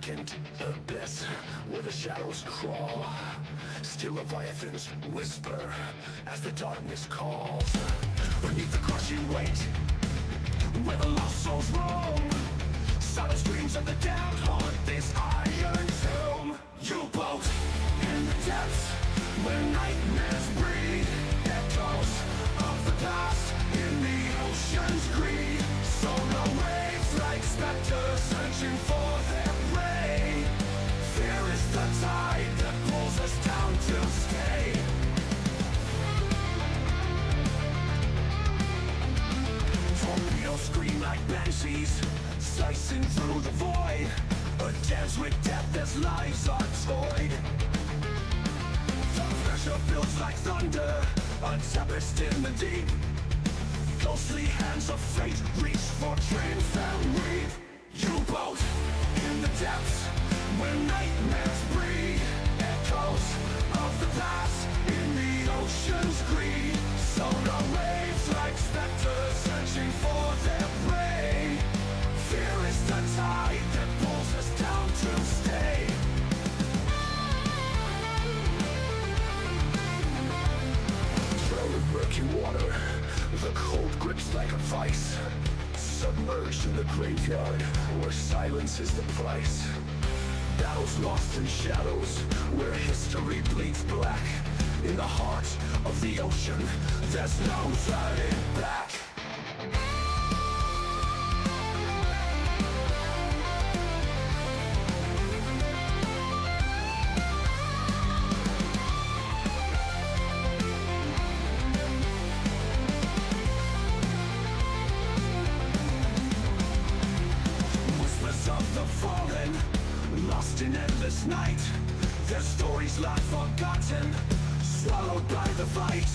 blackened abyss where the shadows crawl. Still leviathans whisper as the darkness calls. Beneath the crushing weight, where the lost souls roam, silent streams of the damned haunt this iron tomb. U-boat in the depths where nightmares breed, echoes of the past in the ocean's greed. Solar waves like specters searching for their prey. Fear is the tide that pulls us down to stay. Torpedoes scream like banshees, slicing through the void. A dance with death as lives are toyed. The pressure builds like thunder, a tempest in the deep. Ghostly hands of fate reach for triumph and weep. U-boat in the depths where nightmares breed, echoes of the past in the ocean's greed. Solar waves like specters searching for their prey. Fear is the tide that pulls us down to stay. Drowned in murky water, the cold grips like a vice. Submerged in the graveyard where silence is the price. Battles lost in shadows where history bleeds black. In the heart of the ocean, there's no turning back. Of the fallen, lost in endless night. Their stories lie forgotten, swallowed by the fight.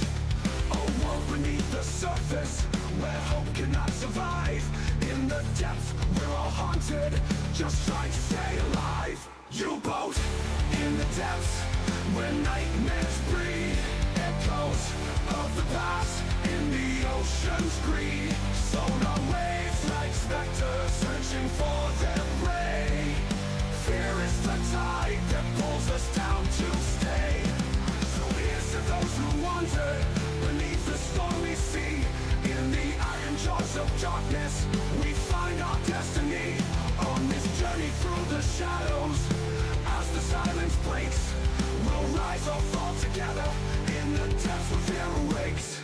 A world beneath the surface, where hope cannot survive. In the depths, we're all haunted, just trying to stay alive. U-boat in the depths, where nightmares breed, echoes of the past in the ocean's greed. Solar waves like specters searching for their prey. Fear is the tide that pulls us down to stay. So here's to those who wander beneath the stormy sea. In the iron jaws of darkness, we find our destiny. On this journey through the shadows, as the silence breaks, we'll rise or fall together in the depths where fear awakes.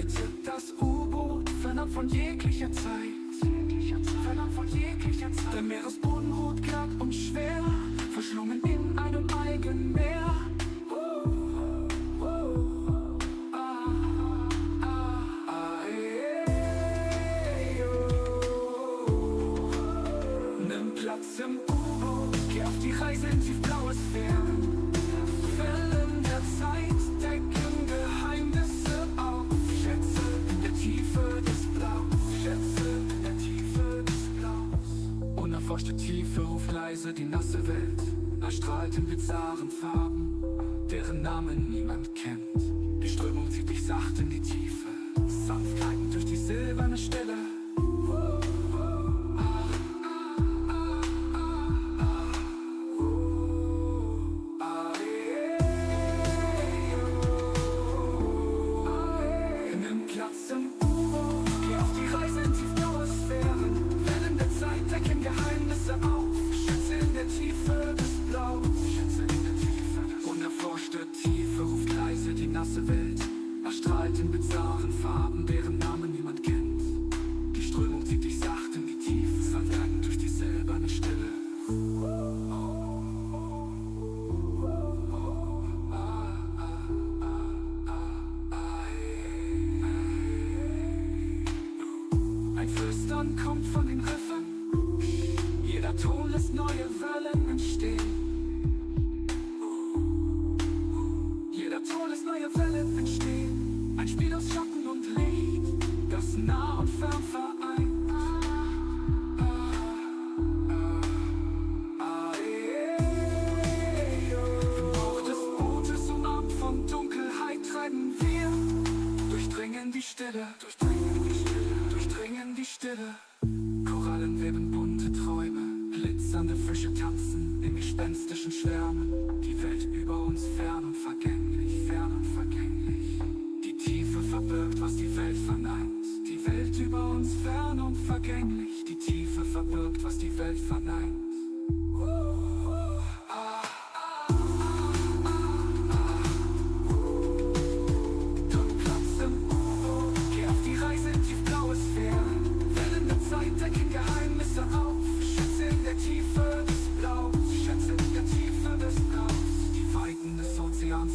Gleitet das U-Boot fernab von jeglicher Zeit. Fernab von jeglicher Zeit. Der Meeresboden ruht glatt und schwer, verschlungen in einem eigenen Meer. Nimm Platz im U-Boot, geh auf die Reise in tiefblaue Sphären. Wellen der Zeit decken Geheimnisse auf. Schätze in der Tiefe des Blaus. Schätze in der Tiefe des Blaus. Unerforschte Tiefe ruft leise die nasse Welt. Erstrahlt in bizarren Farben, deren Namen niemand kennt. Die Strömung zieht dich sacht in die Tiefe, sanft gleitend durch die silberne Stille. Nimm Platz im U-Boot, geh auf die Reise in tiefblaue Sphären. Wellen der Zeit decken Geheimnisse auf. Schätze in der Tiefe des Blaus. Schätze in der Tiefe des unerforschte Tiefe ruft leise die nasse Welt. Erstrahlt in bizarren Farben, deren Namen niemand kennt. Die Strömung zieht dich sacht in die Tiefe, sanft gleitend durch die silberne Stille. Ein Flüstern kommt von den Riffen, jeder Ton lässt neue Wellen entstehen. Jeder Ton lässt neue Wellen entstehen. Ein Spiel aus Schatten und Licht, das nah und fern vereint. Im Bauch des Bootes umarmt von Dunkelheit treiben wir. Durchdringen die Stille, durchdringen die Stille. Korallen weben bunte Träume, glitzernde Fische tanzen in gespenstischen Schwärmen. Die Welt über uns fern und vergänglich, fern und vergänglich. Die Tiefe verbirgt, was die Welt verneint. Die Welt über uns fern und vergänglich. Die Tiefe verbirgt, was die Welt verneint.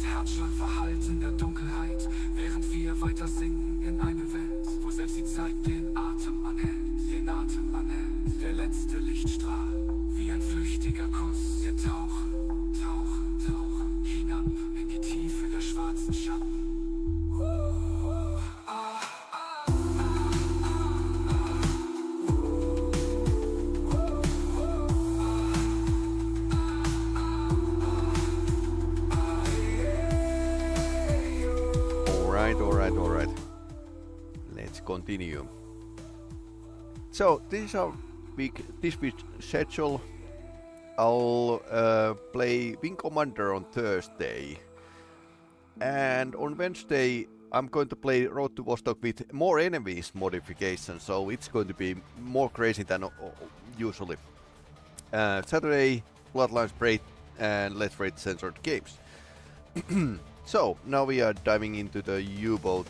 Herzschlag verhallt in der Dunkelheit, während wir weiter sinken in eine Welt, wo selbst die Zeit den Atem anhält, den Atem anhält. Der letzte Lichtstrahl, wie ein flüchtiger Kuss. Wir tauchen, tauchen, tauchen hinab in die Tiefe der schwarzen Schatten. Alright. Let's continue. So this is our this week's schedule. I'll play Wing Commander on Thursday, and on Wednesday I'm going to play Road to Vostok with more enemies modification, so it's going to be more crazy than usually. Saturday, Bloodlines Braid and Let's Raid Censored Games. So now we are diving into the U-boat.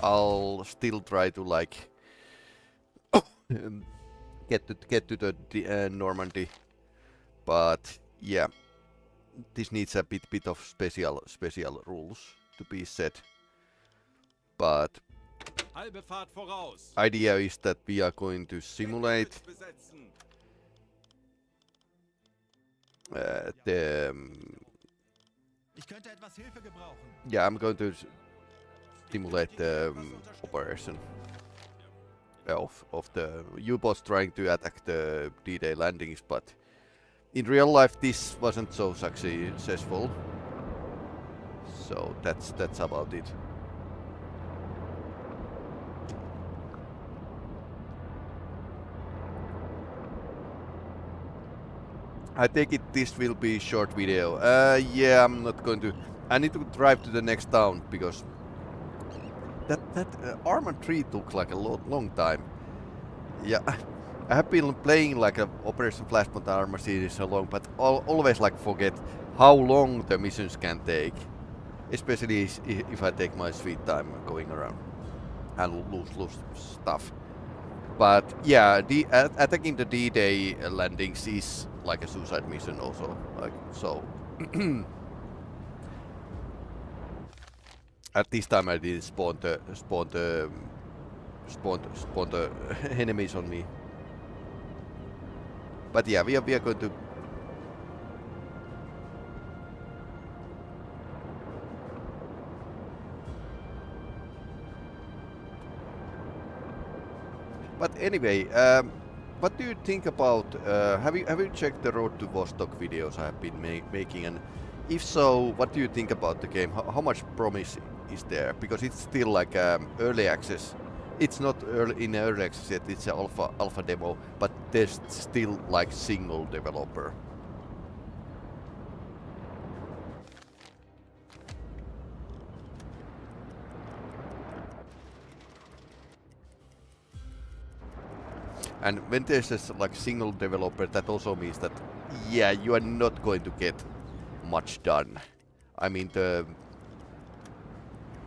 I'll still try to like get to the Normandy, but yeah, this needs a bit of special rules to be set. But idea is that we are going to simulate I'm going to simulate the operation of the U-boats trying to attack the D-Day landings, but in real life this wasn't so successful. So that's about it. I take it this will be a short video. Yeah, I'm not going to. I need to drive to the next town because that Arma 3 took like a long time. Yeah, I have been playing like a Operation Flashpoint Arma series so long, but always like forget how long the missions can take, especially if I take my sweet time going around. handle loose stuff. But yeah, attacking the D-Day landings is like a suicide mission also. Like so. At this time I didn't spawn the enemies on me. But yeah, we are going to. But anyway, what do you think about? Have you checked the Road to Vostok videos I have been making? And if so, what do you think about the game? How much promise is there? Because it's still like early access. It's not in early access yet. It's an alpha demo, but there's still like single developer. And when there's this like single developer, that also means that yeah, you are not going to get much done. I mean,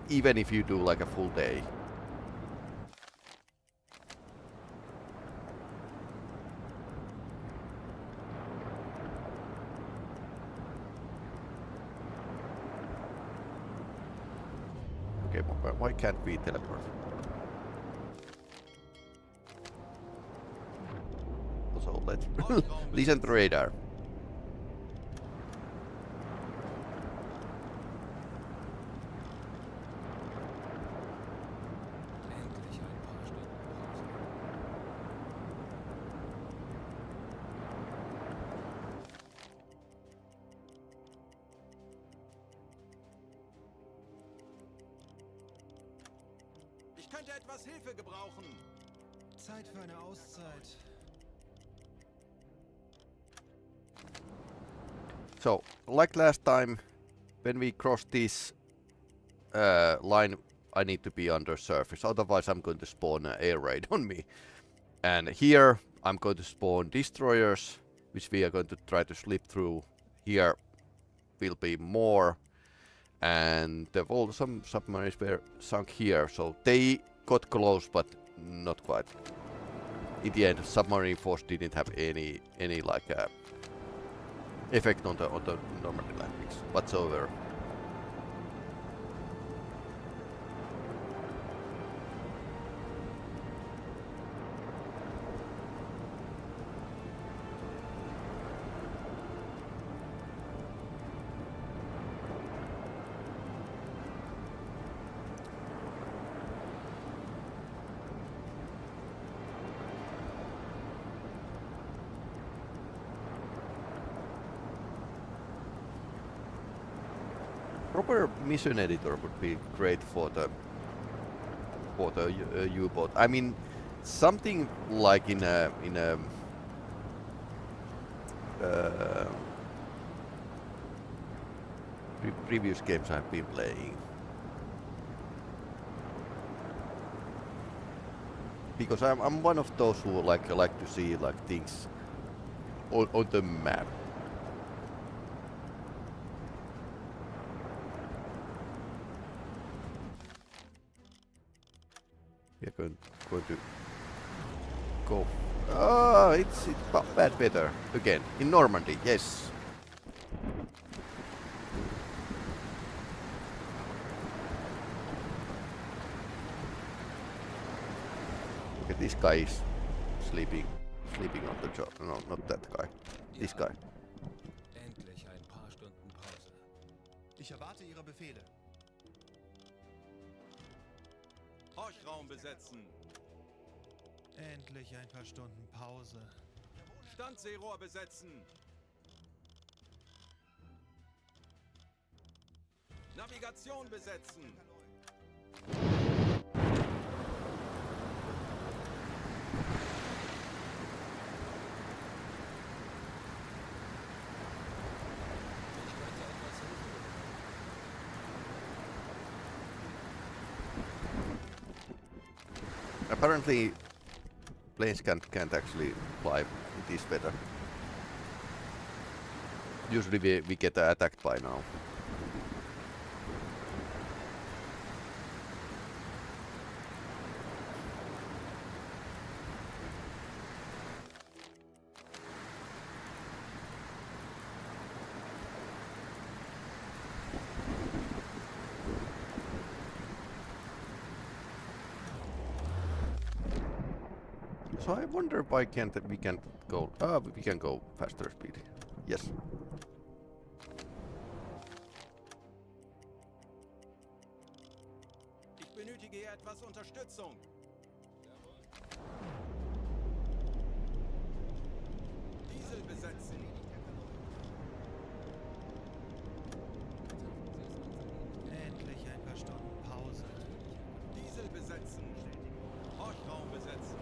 even if you do like a full day. Okay, but why can't we teleport? So let's listen to radar. Ich könnte etwas Hilfe gebrauchen. Zeit für eine Auszeit. So, like last time, when we cross this line, I need to be under surface. Otherwise, I'm going to spawn an air raid on me. And here, I'm going to spawn destroyers, which we are going to try to slip through. Here will be more. And some submarines were sunk here, so they got close, but not quite. In the end, submarine force didn't have any like effect on the normal landings whatsoever. Proper mission editor would be great for the U-boat. I mean, something like in a previous games I've been playing. Because I'm one of those who like to see like things on the map. We're going to go. Ah, it's bad weather again in Normandy. Yes. Look at this guy is sleeping on the job. No, not that guy. This guy. Endlich ein paar Stunden Pause. Ich erwarte Ihre Befehle. Horchraum besetzen. Endlich ein paar Stunden Pause. Standseerohr besetzen. Navigation besetzen. Apparently, planes can't actually fly in this weather. Usually we get attacked by now. So I wonder why we can't go. We can go faster speed. Yes. Ich benötige hier etwas Unterstützung. Diesel besetzen. Endlich ein paar Stunden Pause. Diesel besetzen. Horchraum besetzen.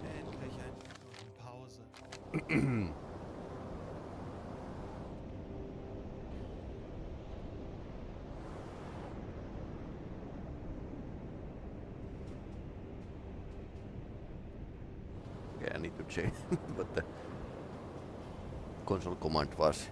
Endlich ein paar Stunden Pause. Okay, I need to change what the console command was.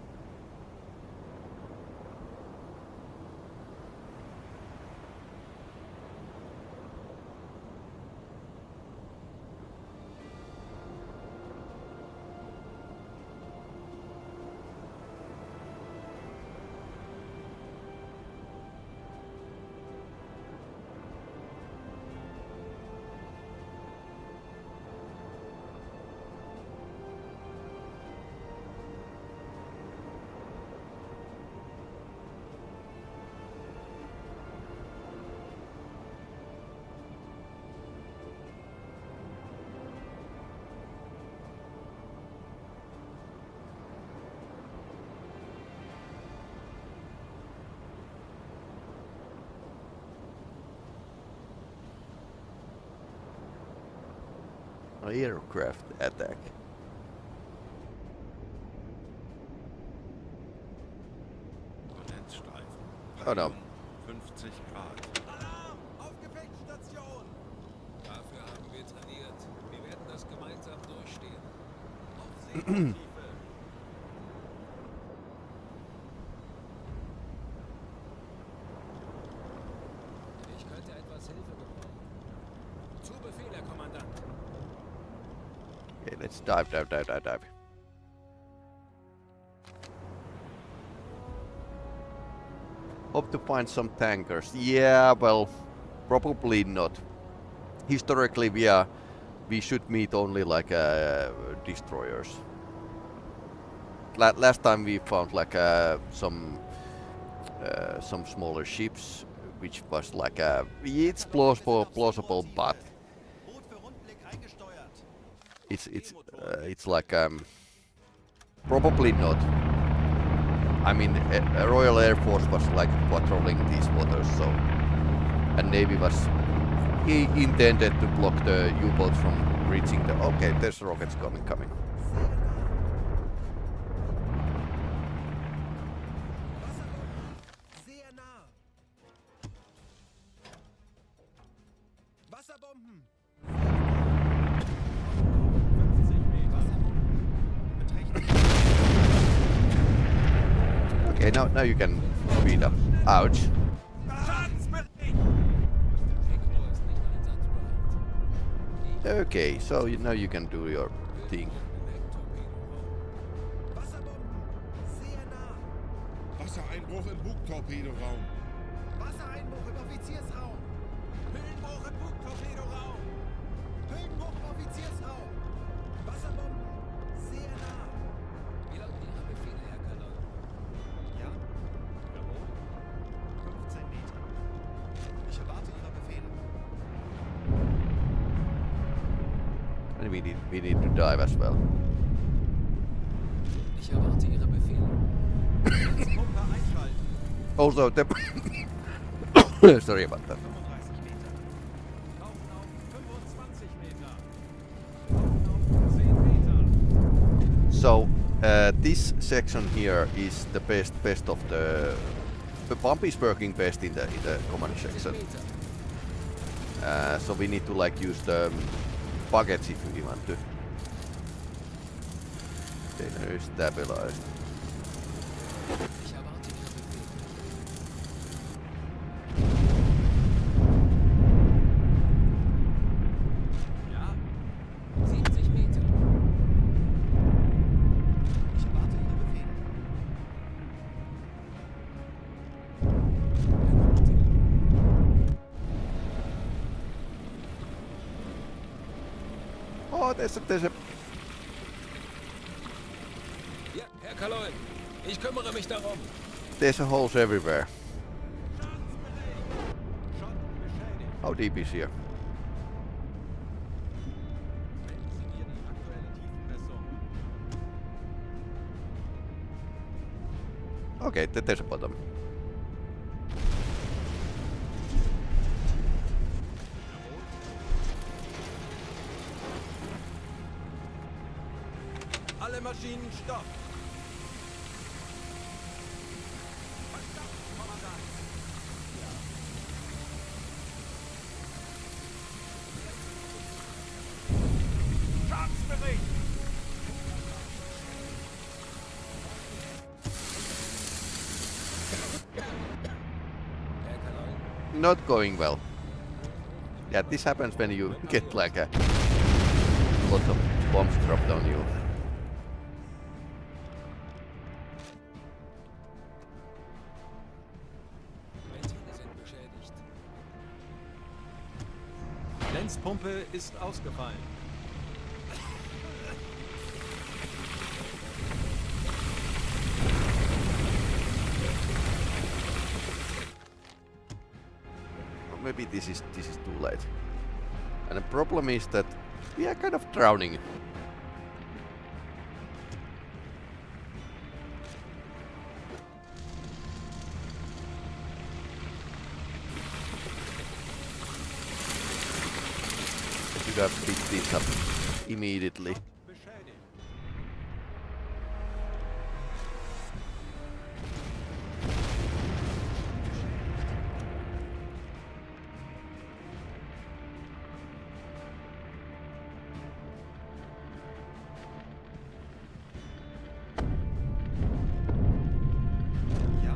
Aircraft attack. Oh no. 50 Grad. Alarm! Auf Gefechtsstation! Dafür haben wir trainiert. Wir werden das gemeinsam durchstehen. Auf Seetiefe! Ich könnte etwas Hilfe gebrauchen. Zu Befehl, Herr Kommandant. Okay, let's dive. Hope to find some tankers. Yeah, well, probably not. Historically, we should meet only like destroyers. Last time we found like some smaller ships, which was like it's plausible, but Boot für Rundblick eingesteuert. it's like probably not. I mean, Royal Air Force was like patrolling these waters, so and Navy was intended to block the U-boats from reaching the. Okay, there's rockets coming. Sehr nah. Wasserbomben. 50 Meter. Okay, now you can speed up. Ouch. Schadensbericht. Heckrohr ist nicht einsatzbereit. Okay, so now you can do your thing. Wasserbomben. Sehr nah. Wassereinbruch im Bugtorpedoraum. Wassereinbruch im Offiziersraum. Höhenbruch im Bugtorpedoraum. Höhenbruch im Offiziersraum. Wasserbomben. Sehr nah. Wie lauten Ihre Befehle, Herr Kanal? Ja? Jawohl. 15 Meter. Ich erwarte Ihre Befehle. And we need to dive as well. Ich erwarte Ihre Befehle. Pumpe einschalten. Also the sorry about that. 35 Meter. Laufen auf 25 Meter. Laufen auf 10 Meter. So this section here is the best of the pump is working best in the command section. So we need to like use the buckets if we want to. They're stabilized. Ich erwarte Ihre Befehle. Ja? 70 Meter. Ich erwarte Ihre Befehle. Herr Kapitän. Oh, there's a... Ja, Herr Kaloin. Ich kümmere mich darum. There's a holes everywhere. Schotten beschädigt. How deep is here? Melden Sie mir die aktuelle Tiefenmessung. Okay, there's a bottom. Alle Maschinen stopp. Verstanden, Kommandant. Schadensbericht. Herr Kaloin. Not going well. Yeah, this happens when you get like a lot of bombs dropped on you. Ventile sind beschädigt. Lenzpumpe ist ausgefallen. Maybe this is too late. And the problem is that we are kind of drowning. I should have picked this up immediately. Beschädigt. Ja.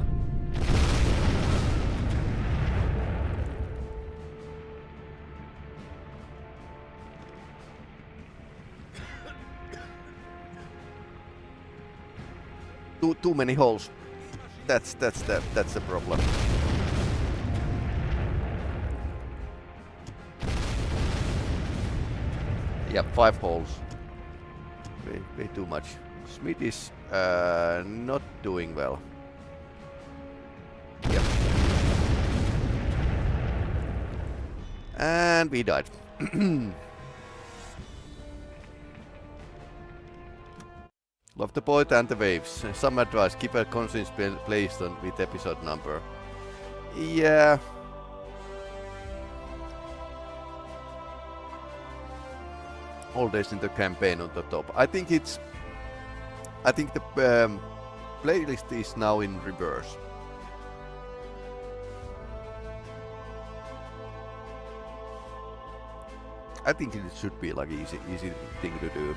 Too many holes. That's the problem. Yeah, 5 holes. Way too much. Smith is not doing well. Yep. And we died. Love the point and the waves. Some advice, keep a conscience placed on with episode number. Yeah. All days in the campaign on the top. I think the playlist is now in reverse. I think it should be like easy thing to do.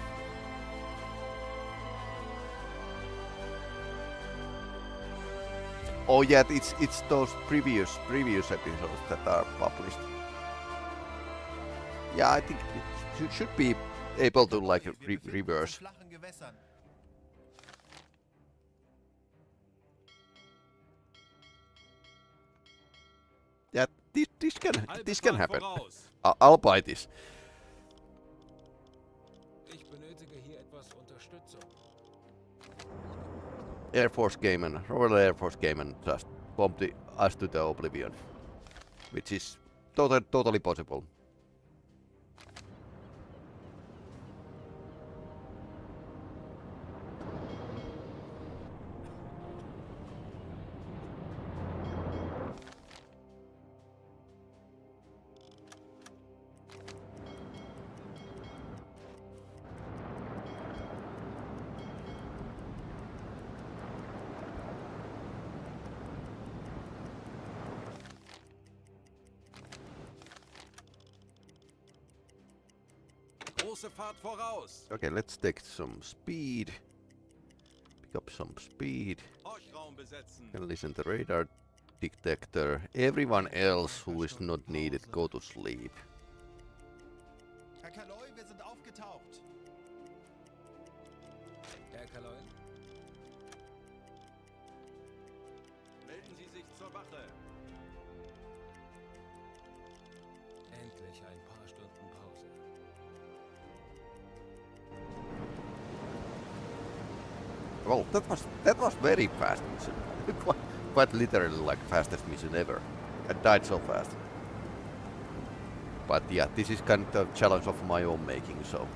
Oh yeah, it's those previous episodes that are published. Yeah, I think it should be able to like reverse. Yeah, this can happen. I'll buy this. Ich benötige hier etwas Unterstützung. Air Force Game and Royal Air Force Game and just bombed us to the oblivion, which is totally possible. Große Fahrt voraus. Okay, let's take some speed. Pick up some speed. Horchraum besetzen. Can listen to radar detector. Everyone else who is not needed, go to sleep. Herr Kaloi, wir sind aufgetaucht. Herr Kaloin. Melden Sie sich zur Wache. Endlich ein paar Stunden Pause. Well, that was very fast mission. quite literally like fastest mission ever. I died so fast. But yeah, this is kind of a challenge of my own making, so.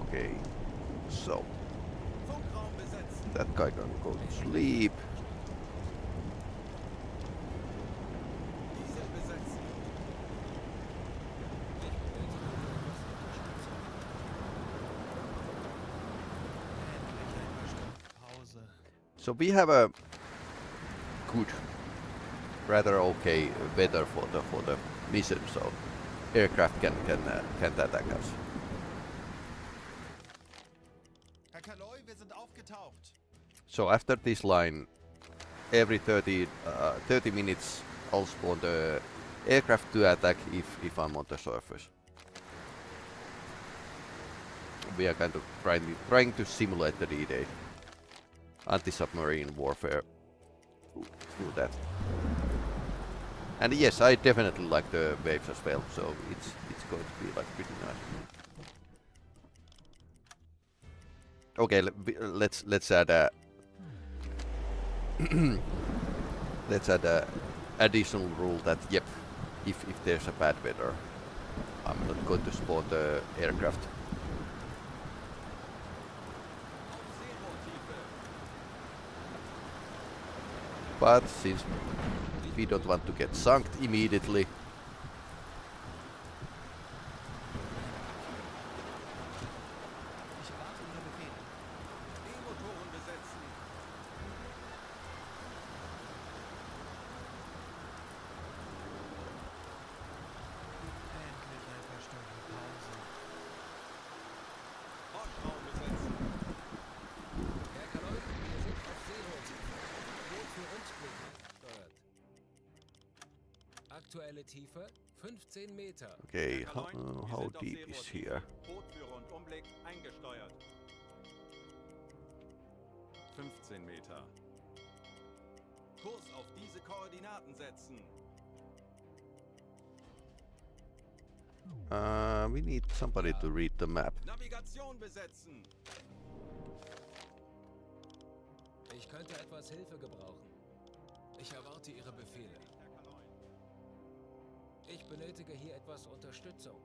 Okay, so Funkraum besetzen. that guy can go to sleep. Diesel besetzen. Pause. So we have a good, rather okay weather for the mission, so aircraft can attack us. Herr Kaloi, wir sind aufgetaucht. So after this line, every 30 minutes I'll spawn the aircraft to attack if I'm on the surface. We are kind of trying to simulate the D-Day. Anti-submarine warfare through that. And yes, I definitely like the waves as well, so it's going to be like pretty nice. Okay, let's add a let's add a additional rule that yep, if there's a bad weather, I'm not going to spawn the aircraft. But since we don't want to get sunk immediately, Ich erwarte Ihre Befehle. E-Motoren besetzen. Endlich ein paar Stunden Pause. Horstraum besetzen. Herr Kaloi, wir sind auf Seehoch. Boot für uns steuert. Aktuelle Tiefe 15 Meter. okay, Herr Kaloi, wir how sind auf deep is Seerotiefe. here? Boot für Rundumblick eingesteuert. 15 Meter. Kurs auf diese Koordinaten setzen. We need somebody to read the map. Navigation besetzen. Ich könnte etwas Hilfe gebrauchen. Ich erwarte Ihre Befehle. Ich benötige hier etwas Unterstützung.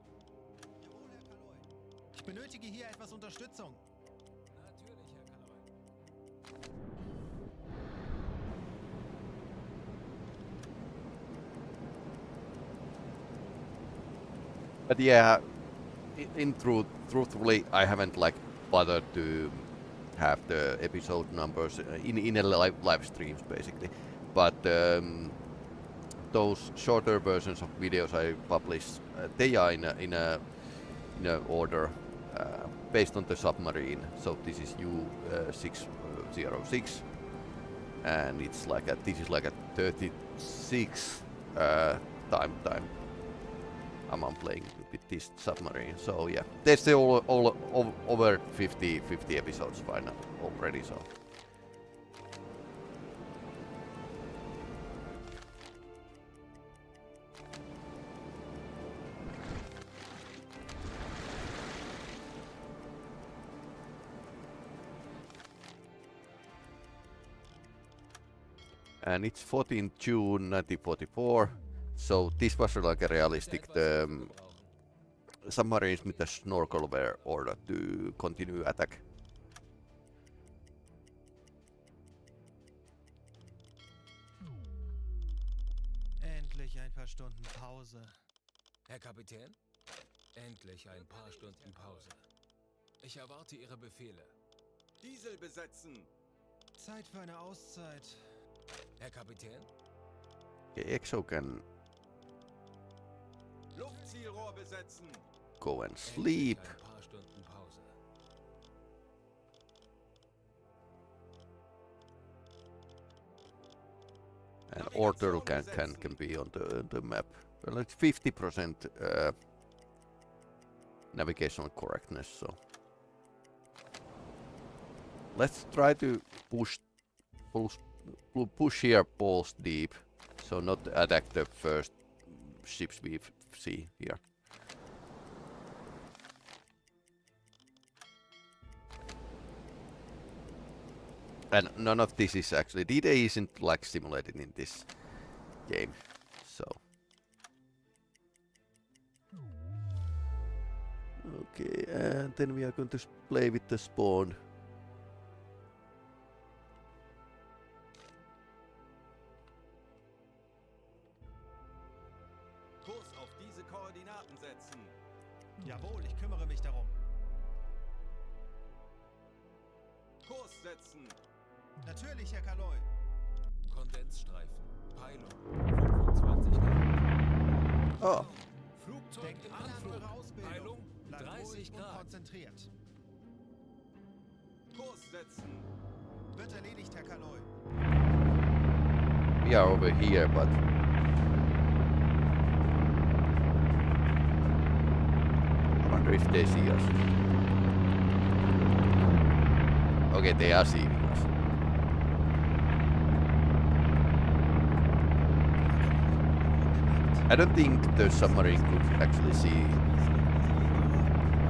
Jawohl, Herr Kaloi. Ich benötige hier etwas Unterstützung. Natürlich, Herr Kaloi. But yeah, truthfully, I haven't like bothered to have the episode numbers in a live streams basically. But those shorter versions of videos I publish, they are in a order based on the submarine. So this is U606, and it's like this is like a 36 time. I'm playing with this submarine, so yeah, there's still all over 50 episodes by now already. So and it's 14th June 1944. So this was like a realistic. The submarines with the snorkel were ordered to continue attack. Endlich ein paar Stunden Pause. Herr Kapitän, endlich ein paar Stunden Pause. Ich erwarte Ihre Befehle. Diesel besetzen. Zeit für eine Auszeit. Herr Kapitän, Okay, Exo can Luftzielrohr besetzen. go and sleep. endlich ein paar Stunden Pause. And order can be on the map. Well, it's 50% navigational correctness, so let's try to push here balls deep, so not attack the first ships we see here. And none of this is actually, D-Day isn't like simulated in this game, so. Okay, and then we are going to play with the spawn. Kurs auf diese Koordinaten setzen. Jawohl, ich kümmere mich darum. Kurs setzen. Natürlich, Herr Kaloi. Kondensstreifen. Peilung. 25 Grad. Oh, Flugzeug Denkt im alle an Anflug. eure Ausbildung. Peilung Bleibt 30 ruhig und Grad. konzentriert. Kurs setzen. Wird erledigt, Herr Kaloi. we are over here, but I wonder if they see us. Okay, they are seeing us. I don't think the submarine could actually see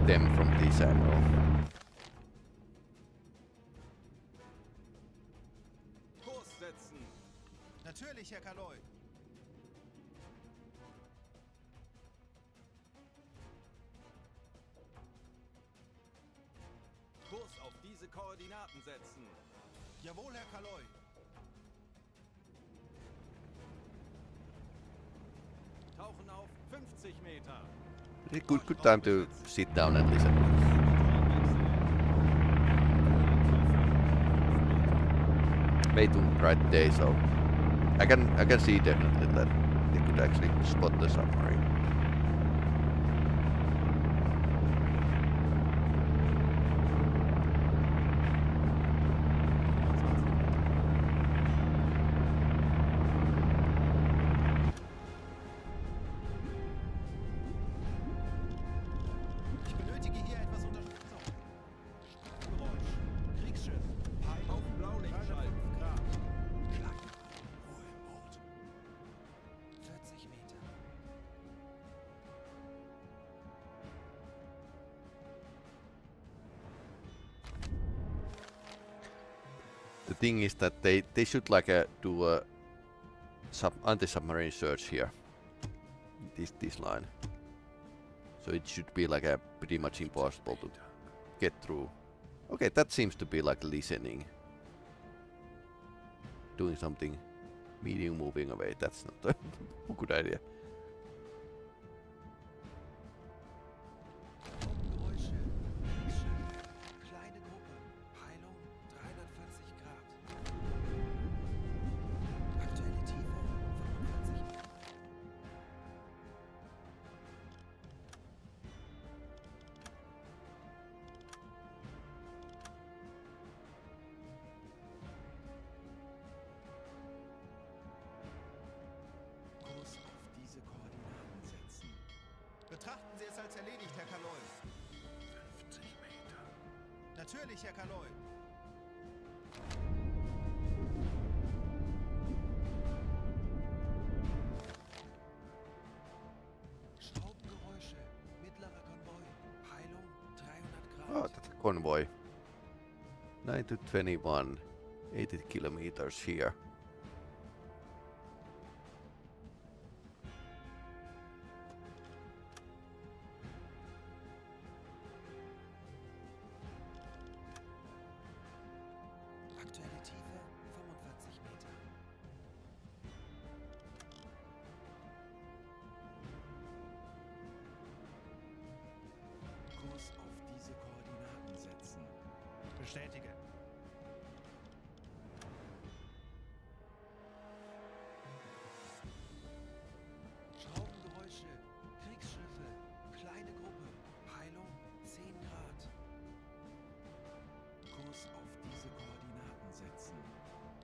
them from this angle. Kurs setzen. Natürlich, Herr Kaloi. Kurs auf diese Koordinaten setzen. Jawohl, Herr Kaloi. Tauchen auf 50 Meter. Good time to sit down and listen. Way too bright day, so I can see definitely that they could actually spot the submarine. Ich benötige hier etwas Unterstützung. Geräusch. Kriegsschiff. Peilung. Auf Blaulicht 305 schalten. Grad. Ruhe im Boot. 40 Meter. The thing is that they should like do a anti-submarine search here. This line. So it should be like pretty much impossible to get through. Okay, that seems to be like listening. Doing something. Medium moving away. That's not a good idea. Geräusche. Kriegsschiff. Kleine Gruppe. Peilung 340 Grad. Aktuelle Tiefe 45 Meter. Kurs auf diese Koordinaten setzen. Betrachten Sie es als erledigt, Herr Kaloi. 50 Meter. Natürlich, Herr Kaloi. Schraubengeräusche. Mittlerer Konvoi. Peilung 300 Grad. Oh, that's a convoy. 9 to 21. 80 kilometers here. Aktuelle Tiefe 45 Meter. Kurs auf diese Koordinaten setzen. Bestätige. Schraubengeräusche. Kriegsschiffe. Kleine Gruppe. Peilung 10 Grad. Kurs auf diese Koordinaten setzen.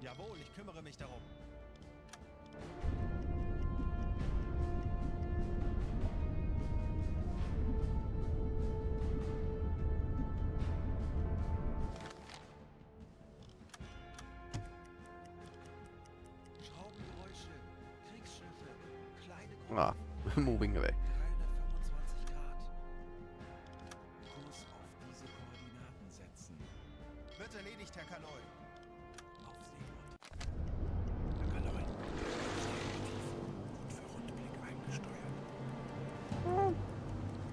Jawohl, ich kümmere mich darum. Ah, moving away. 325 Grad. Kurs auf diese Koordinaten setzen. Wird erledigt, Herr Kaloi. Auf Seebord. Herr Kaloi. Und für Rundblick eingesteuert.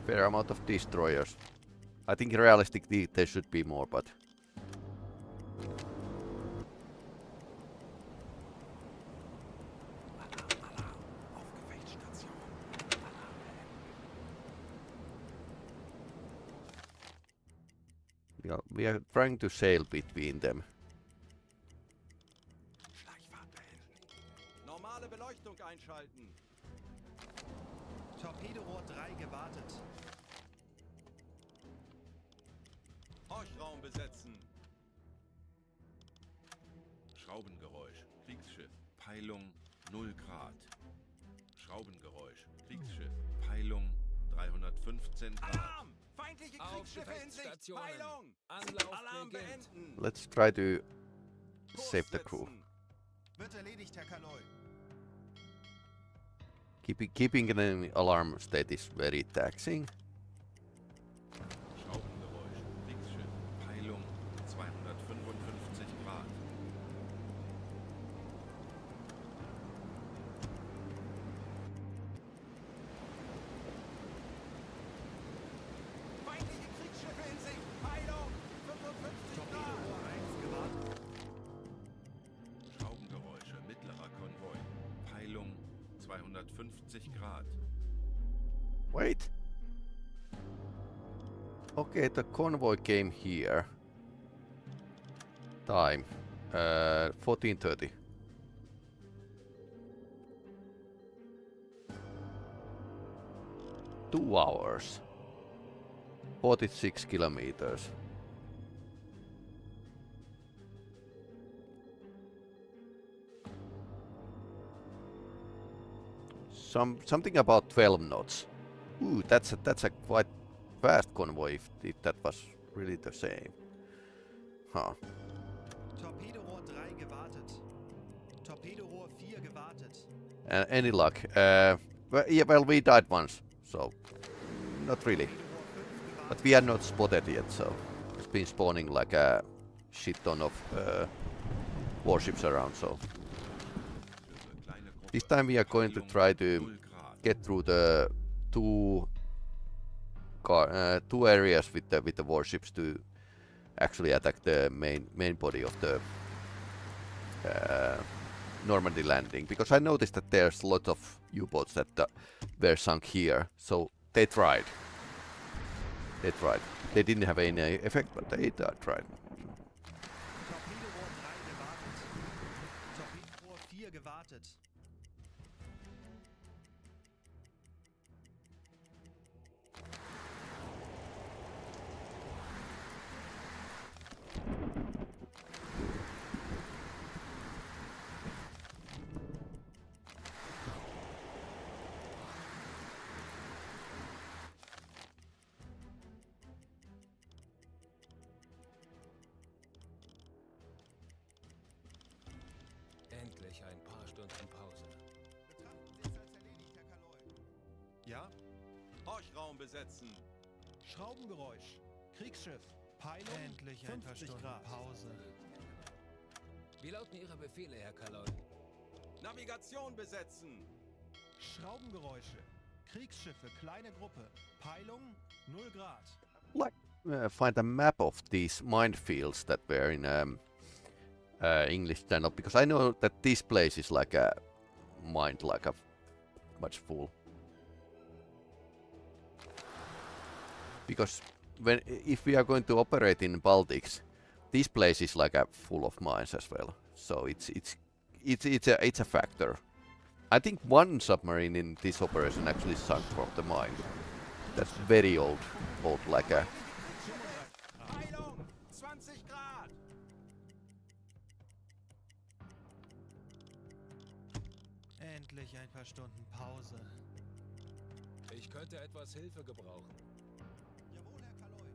Fair amount of destroyers. I think realistically there should be more, but Alarm. Auf Gefechtsstation. Alarm beenden. yeah, we are trying to sail between them. Schleichfahrt beenden. Normale Beleuchtung einschalten. Torpedorohr 3 gewartet. Horchraum besetzen. Schraubengeräusch. Kriegsschiff. Peilung 0 Grad. Schraubengeräusch. Kriegsschiff. Peilung 315 Grad. Alarm! Feindliche Kriegsschiffe in Sicht! Gefechtsstationen. Peilung! Anlauf Alarm beginnt. beenden! Let's try to Kurs save the crew. setzen. Wird erledigt, Herr Kaloi. Keeping an alarm state is very taxing. Schraubengeräusch. Kriegsschiff. Peilung 255 Grad. Feindliche Kriegsschiffe in Sicht! Peilung! 55 Grad! Torpedorohr 1 gewartet. Schraubengeräusche. Mittlerer Konvoi. Peilung 250 Grad. Wait. Okay, the convoy came here. Time. 14:30. Two hours. 46 kilometers. Something about 12 knots. Ooh, that's a quite fast convoy if that was really the same. Huh. Torpedorohr 3 gewartet. Torpedorohr 4 gewartet. Any luck? Well, we died once, so not really. Torpedorohr 5 But gewartet. we are not spotted yet, so it's been spawning like a shit ton of warships around. So Schiffe. Kleine Gruppe. this time we are going to Peilung try to 0 Grad. get through the two areas with the warships to actually attack the main body of the Normandy landing, because I noticed that there's a lot of U-boats that were sunk here, so they tried. They didn't have any effect, but they tried. Torpedorohr 3 gewartet. Torpedorohr 4 gewartet. Endlich ein paar Stunden Pause. Betrachten Sie es als erledigt, Herr Kaloi. Ja? Horchraum besetzen! Schraubengeräusch. Kriegsschiff. Peilung. Endlich ein paar 50 Stunden Grad. Pause. Wie lauten Ihre Befehle, Herr Kaloi? Navigation besetzen! Schraubengeräusche. Kriegsschiffe, kleine Gruppe. Peilung 0 Grad. Find a map of these minefields that were in English channel, because I know that this place is like a mined like a much full. Because if we are going to operate in Baltics, this place is like a full of mines as well. So it's a factor. I think one submarine in this operation actually sunk from the mine. That's very old like a. Peilung! 20 Grad! Endlich ein paar Stunden Pause. Ich könnte etwas Hilfe gebrauchen. Jawohl, Herr Kaloi.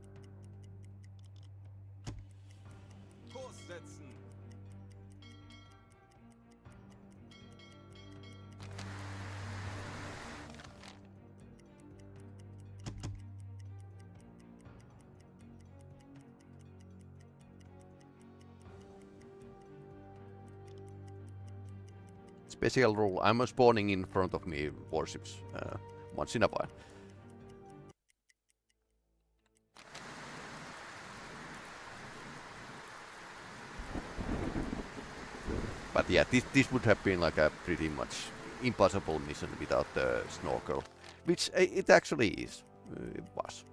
Kurs setzen! Special rule, I'm spawning in front of me warships once in a while. But yeah, this would have been like a pretty much impossible mission without the snorkel, which it actually is. It was.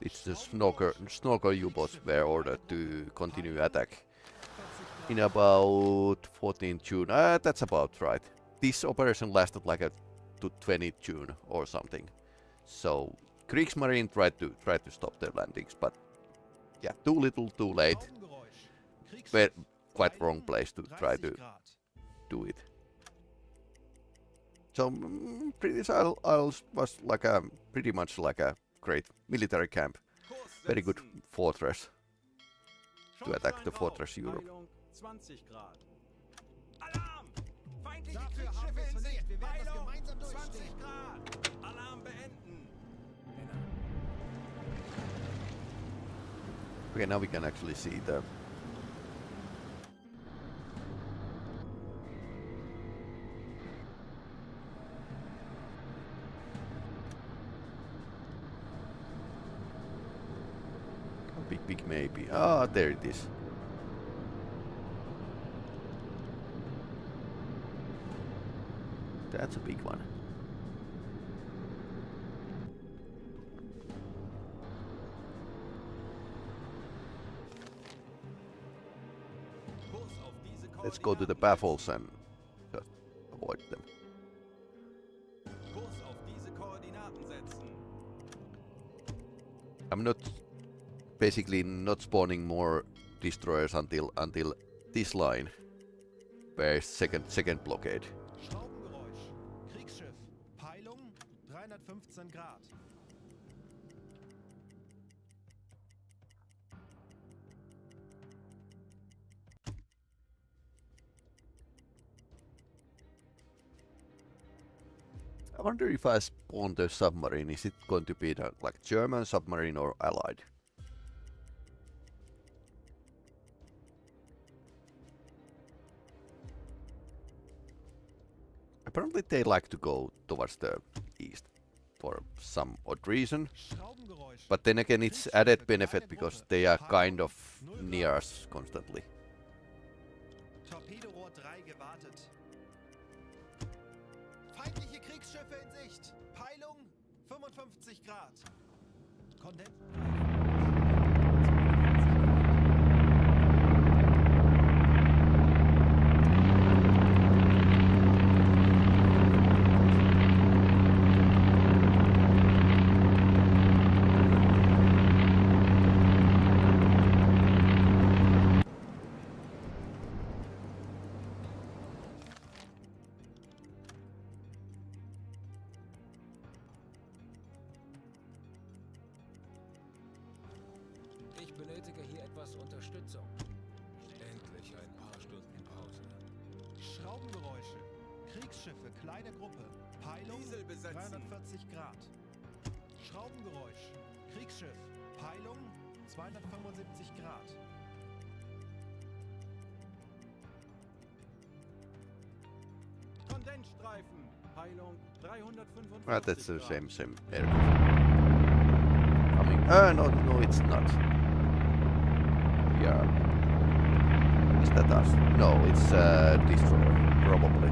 It's the snorkel U-boats were ordered to continue attack in about 14 June. That's about right. This operation lasted like to 20 June or something. So Kriegsmarine tried to stop their landings, but yeah, too little, too late. Were quite wrong place to try to do it. So British Isles was like pretty much like a great military camp, very good fortress to attack the fortress Europe. 20 Grad. Alarm! Feindliche Kriegsschiffe in Sicht! Peilung 20 Grad! Alarm beenden! Okay, now we can actually see the big maybe. Ah, there it is. That's a big one. Let's go to the baffles and just avoid them. Kurs auf diese Koordinaten setzen. I'm not basically not spawning more destroyers until this line, where is second blockade. Schraubengeräusch. Kriegsschiff. Peilung 315 Grad. I wonder if I spawn the submarine, is it going to be the like German submarine or Allied? Apparently they like to go towards the east for some odd reason. But then again it's added benefit because they are kind of near us constantly. Torpedorohr 3 gewartet. Feindliche Kriegsschiffe in Sicht. Peilung 55 Grad. Ich benötige hier etwas Unterstützung. Endlich ein paar Stunden Pause. Schraubengeräusche. Kriegsschiffe, kleine Gruppe. Peilung Diesel besetzen. 340 Grad. Schraubengeräusch. Kriegsschiff. Peilung 275 Grad. Kondensstreifen. Peilung 355 Ah, that's the Grad. same aircraft. Coming. No, it's not. Yeah. Is that us? No, it's destroyer, probably.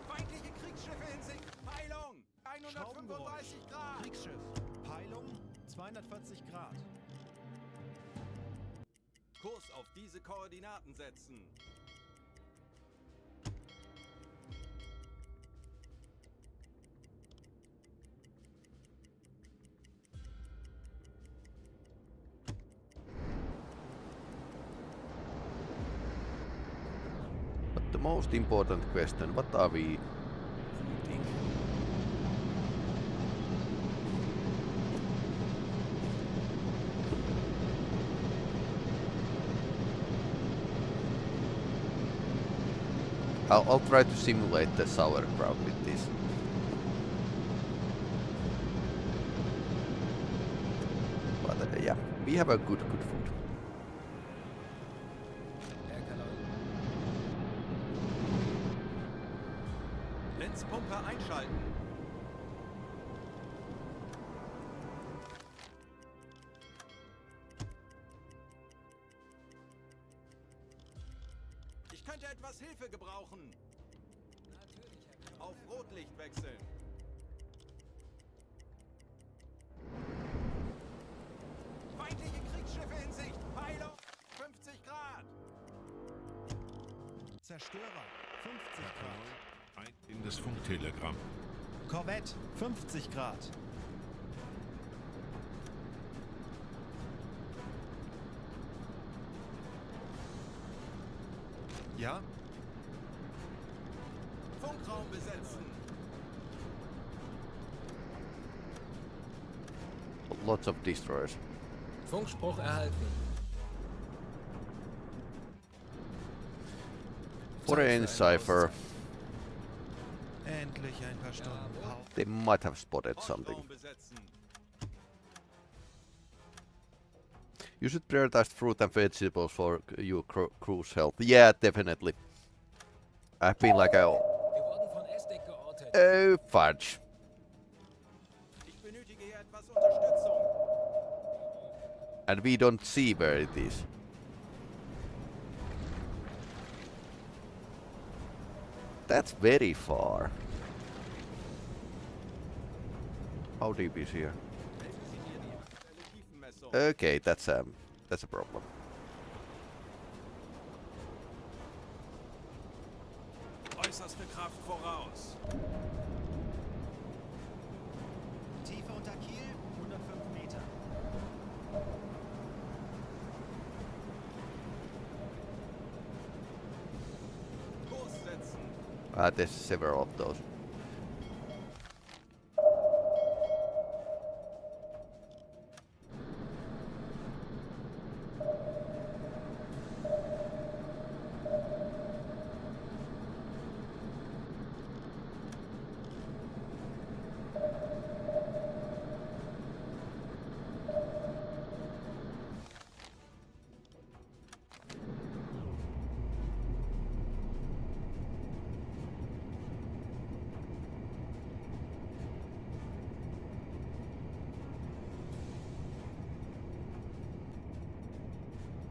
Feindliche Kriegsschiffe in Sicht. Peilung 135 Grad. Kriegsschiff. Peilung 240 Grad. Kurs auf diese Koordinaten setzen. most important question, what are we eating? I'll try to simulate the sauerkraut with this. But yeah, we have a good food. Lenzpumpe einschalten. Ich könnte etwas Hilfe gebrauchen. Auf Rotlicht wechseln. Feindliche Kriegsschiffe in Sicht. Peilung 50 Grad. Zerstörer 50 Grad. Ein in das Funktelegramm. Korvette 50 Grad. Ja? Funkraum besetzen. Lots of destroyers. Funkspruch erhalten. Foreign cipher. Endlich ein paar Stunden Pause. They might have spotted something. Funkraum besetzen. You should prioritize fruit and vegetables for your crew's health. Yeah, definitely. I've been like a... Wir wurden von Estik geortet. Oh, fudge. Ich benötige hier etwas Unterstützung. And we don't see where it is. That's very far. How deep is here? Melden Sie mir die aktuelle Tiefenmessung. Okay, that's a problem. Äußerste Kraft voraus. Tiefe unter Kiel 105 Meter. Kurs setzen. There's several of those.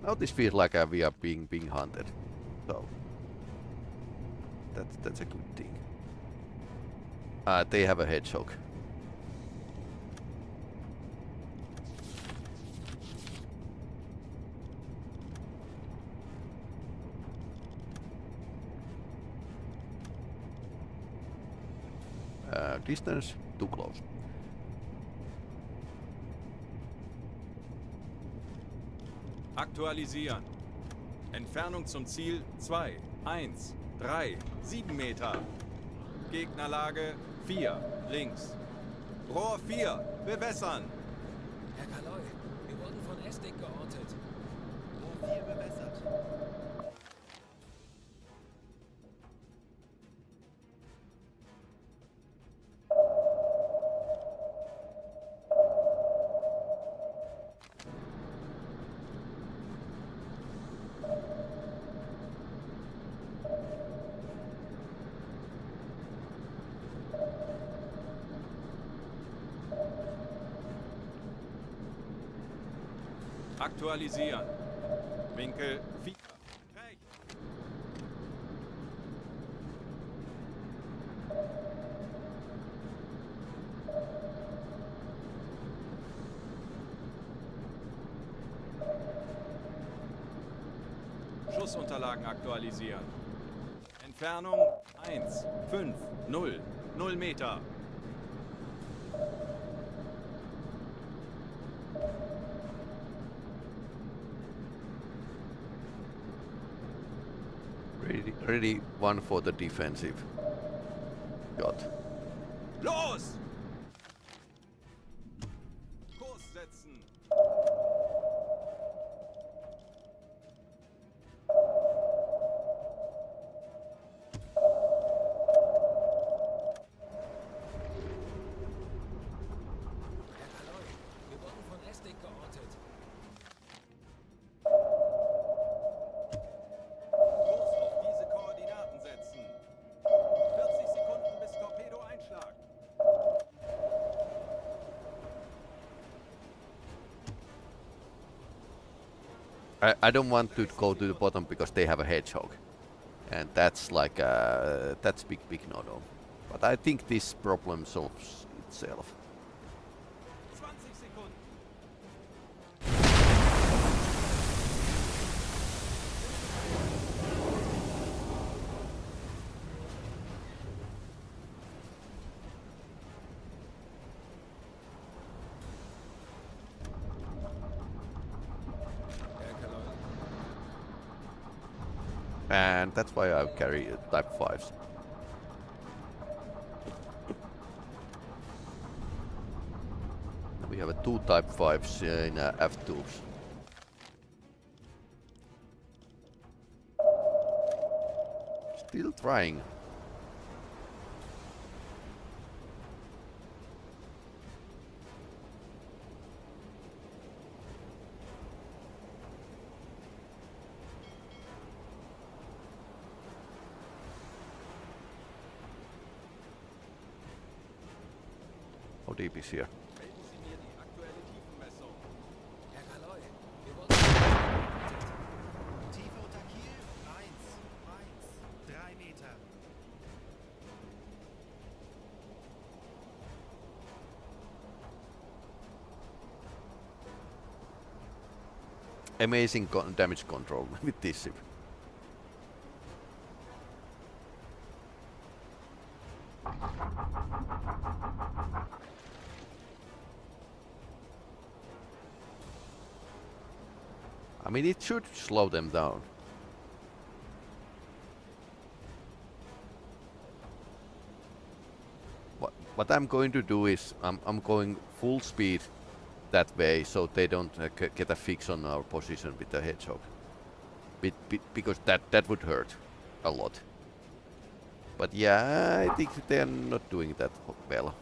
Now this feels like we are being hunted, so that's a good thing. They have a hedgehog. Distance too close. Aktualisieren. Entfernung zum Ziel 2, 1, 3, 7 Meter. Gegnerlage 4, links. Rohr 4, bewässern. Herr Kaloi, wir wurden von Estik geortet. Rohr 4 bewässert. Aktualisieren. Winkel 4. Rechts. Schussunterlagen aktualisieren. Entfernung 1, 5, 0, 0 Meter. Ready one for the defensive. Got. Los! Kurs setzen. Herr Kaloi, wir wurden von Estik geortet. Kurs auf diese Koordinaten setzen. 40 Sekunden bis Torpedo-Einschlag. I don't want to go to the bottom because they have a hedgehog, and that's like that's big no-no. But I think this problem solves itself. 20 Sekunden. Herr Kaloi, And that's why I carry Type 5s. We have two Type 5s in F2s. Still trying. How deep is here? Melden Sie mir die aktuelle Tiefenmessung. Herr Kaloi, wir wurden von Estik geortet. Tiefe unter Kiel? 3 Meter. Amazing damage control with this ship. I mean, it should slow them down. What I'm going to do is I'm going full speed that way so they don't get a fix on our position with the hedgehog. Because that would hurt a lot. But yeah, I think they're not doing that well.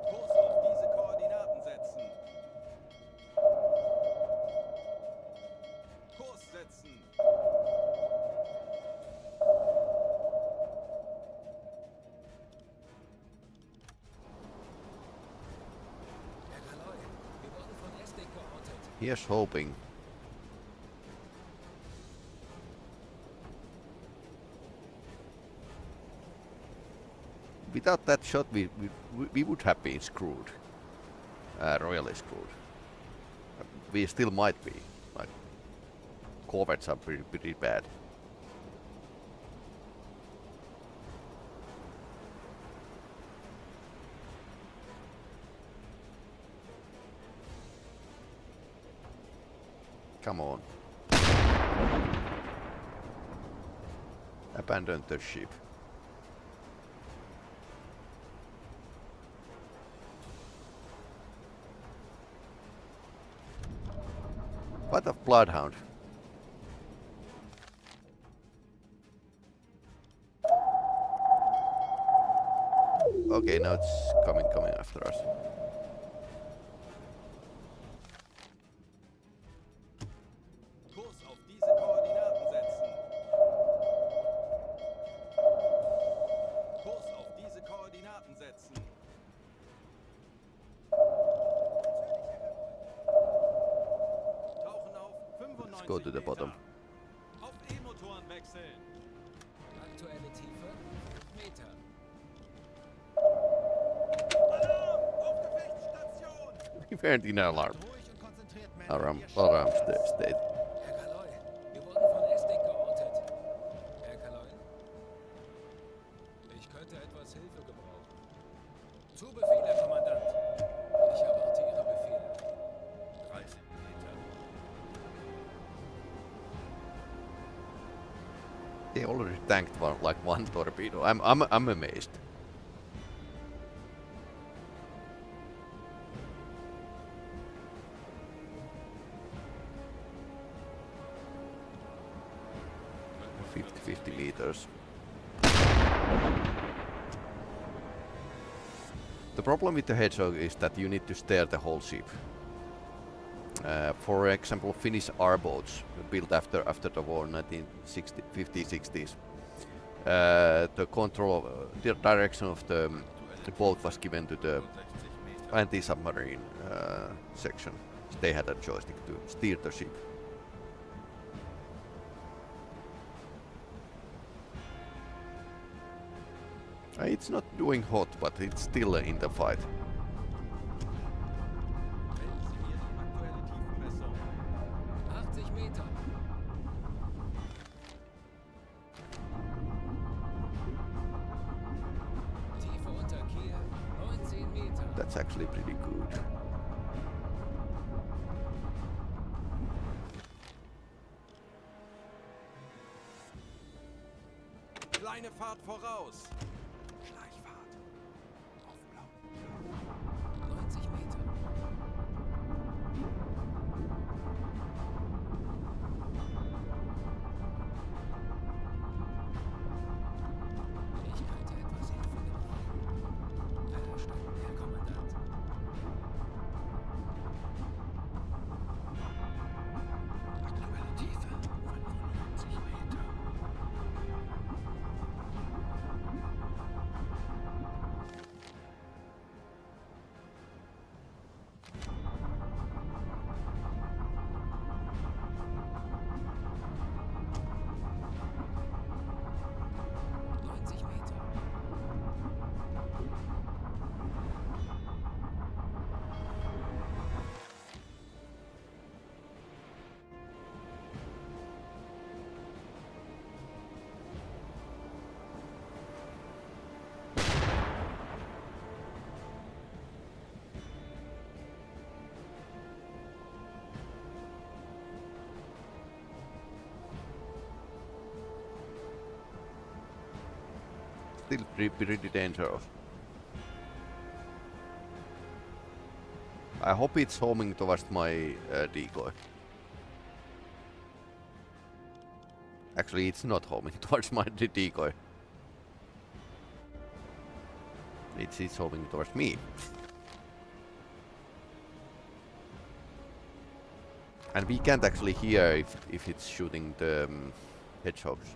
Kurs auf diese Koordinaten setzen. Kurs setzen. Herr Kaloi, wir wurden von Estik geortet. Here's hoping. Without that shot, we would have been screwed. Royally screwed. We still might be. Like, corvettes are pretty bad. Come on. Abandon the ship. What a bloodhound. Okay, now it's coming after us. Kurs auf diese Koordinaten setzen. Kurs auf diese Koordinaten setzen. Tauchen auf 95 Let's go to the Meter. bottom. Auf E-Motoren wechseln. Aktuelle Tiefe 5 Meter. Alarm! Auf Gefechtsstation! We weren't in alarm. Ruhig und konzentriert, Männer. Alarm Wir starten. state. Herr Kaloi, wir wurden von Estik geortet. They already tanked one torpedo. I'm amazed. $50 meters. The problem with the Hedgehog is that you need to steer the whole ship. For example, Finnish R-boats built after the war, 1950s, 60s. The control, the direction of the boat was given to the anti-submarine section. They had a joystick to steer the ship. It's not doing hot, but it's still in the fight. That's actually pretty good. Kleine Fahrt voraus. Schleichfahrt. Auf Blau. 90 Meter. Ich könnte etwas Hilfe gebrauchen. Verstanden, Herr Kommandant. Aktuelle Tiefe 95 Meter. Still pretty dangerous. I hope it's homing towards my decoy. Actually, it's not homing towards my decoy. It's homing towards me. And we can't actually hear if it's shooting the hedgehogs.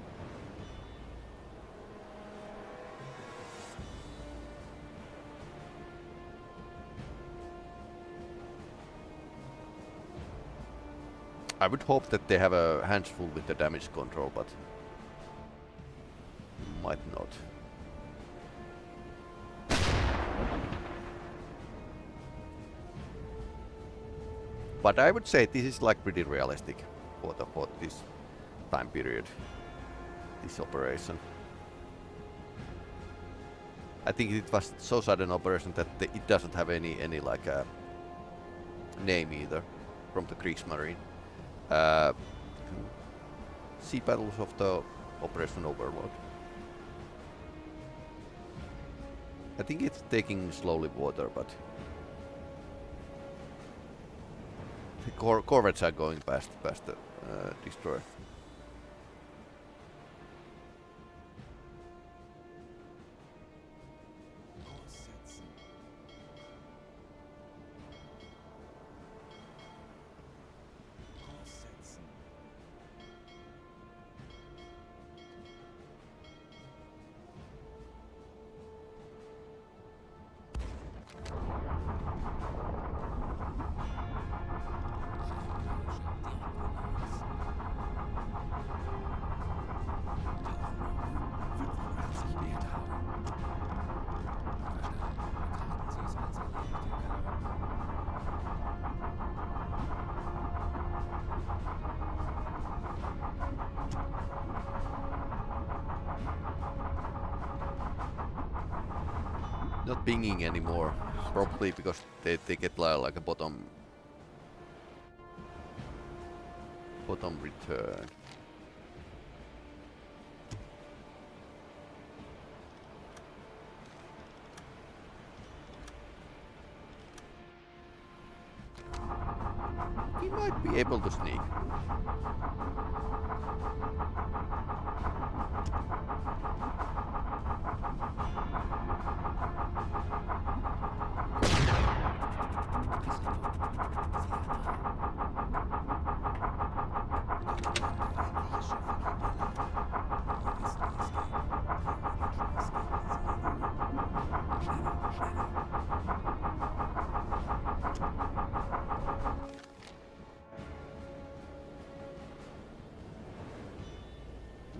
I would hope that they have a hands full with the damage control, but might not. But I would say this is like pretty realistic for this time period, this operation. I think it was so sudden operation that it doesn't have any like name either from the Kriegsmarine. Sea battles of the Operation Overlord. I think it's taking slowly water, but the corvettes are going past the destroyer. Not pinging anymore, probably because they get like a bottom return. We might be able to sneak.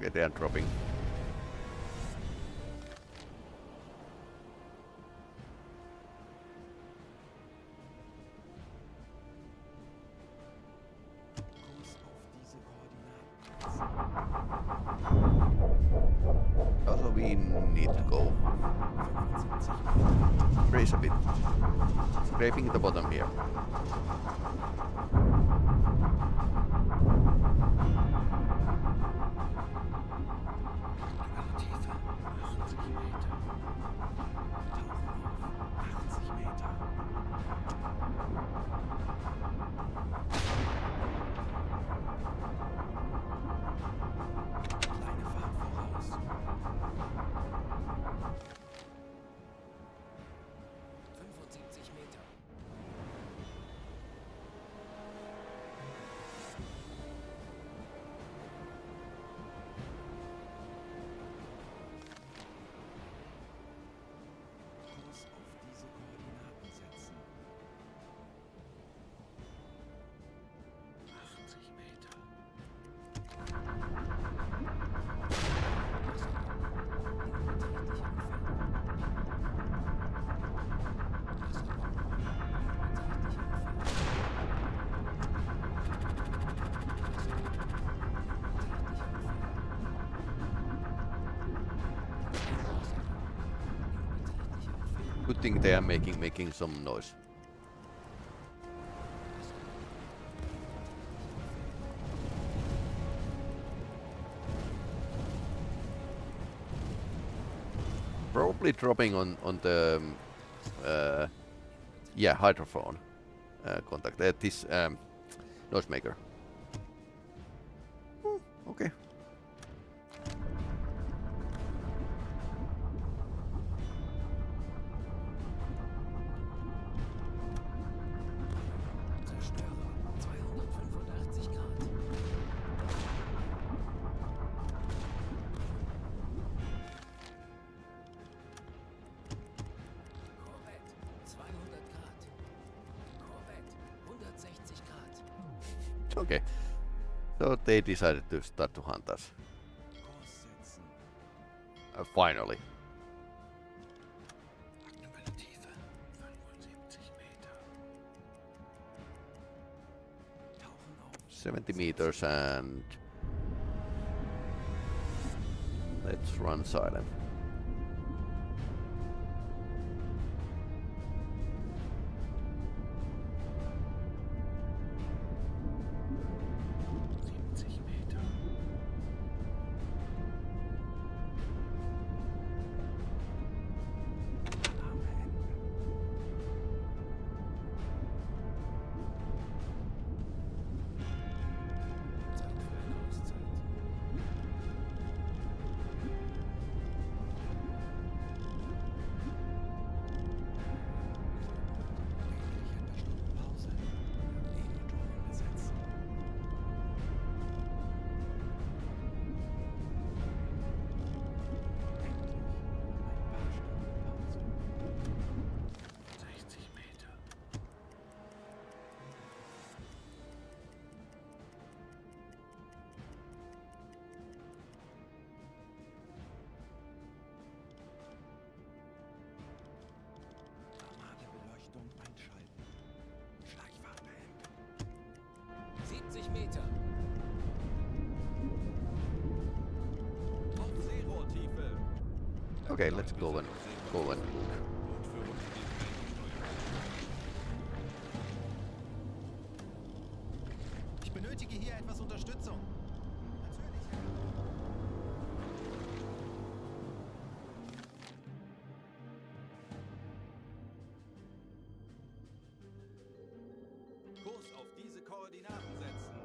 Okay, they are dropping. Also, we need to go. Raise a bit. Scraping the bottom here. Good thing they are making some noise. Probably dropping on the yeah, hydrophone contact. This noisemaker. Okay. Okay, so they decided to start to hunt us. Finally. Über eine Tiefe 75 Meter. 70 meters and let's run silent. Okay, let's go and look. Ich benötige hier etwas Unterstützung. Natürlich. Kurs auf diese Koordinaten setzen.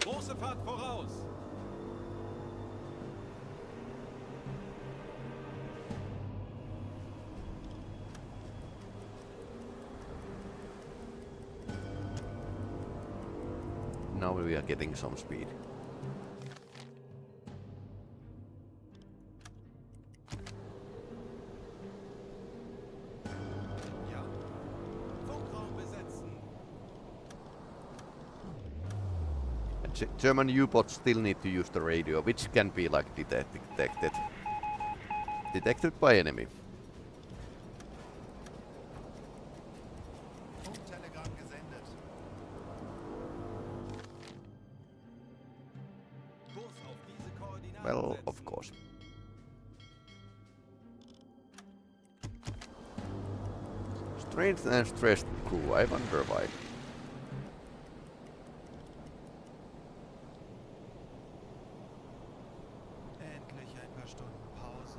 Große Fahrt voraus! Now we are getting some speed. Ja. Funkraum besetzen. And German U-boats still need to use the radio, which can be like detected by enemy. Funktelegramm gesendet. Kurs auf diese Koordinaten Well, setzen. of course. Strange and stressed crew, I wonder why. Endlich ein paar Stunden Pause.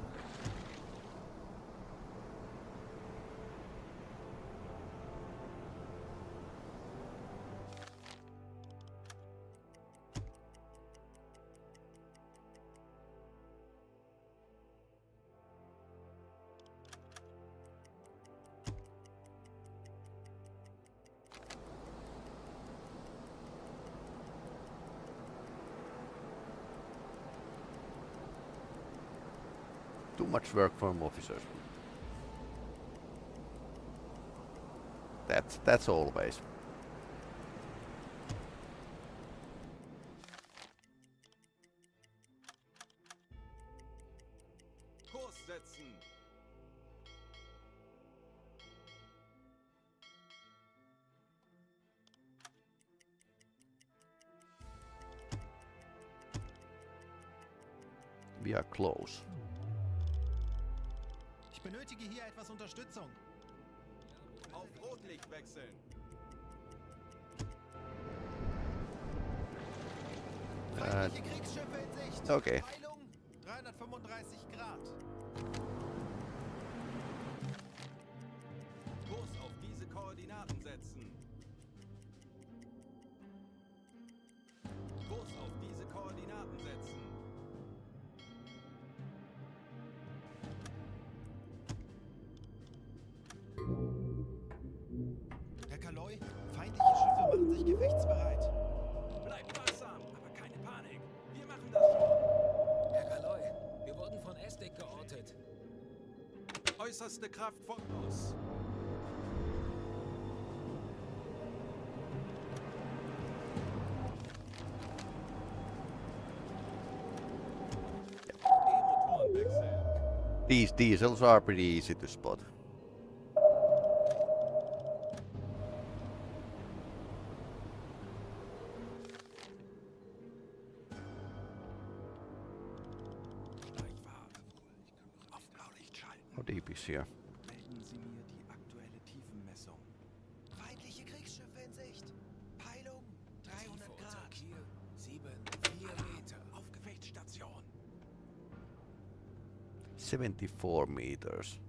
Too much work from officers. That's always. Kurs setzen. We are close. Ich benötige hier etwas Unterstützung. Auf Rotlicht wechseln. Feindliche Kriegsschiffe in Sicht. Okay. Peilung 335 Grad. Kurs auf diese Koordinaten setzen. Kurs auf diese Koordinaten setzen. Herr Kaloi, feindliche Schiffe machen sich gefechtsbereit. Bleibt wachsam, aber keine Panik. Wir machen das schon. Herr Kaloi, wir wurden von Estik geortet. Äußerste Kraft voraus. E-Motoren wechseln. These diesels are pretty easy to spot. Auf Blaulicht schalten. How deep is here? Melden Sie mir die aktuelle Tiefenmessung. Feindliche Kriegsschiffe in Sicht. Peilung 300 Tiefe Grad. unter Kiel 7,4 Meter. Auf Gefechtsstation. 74 meters.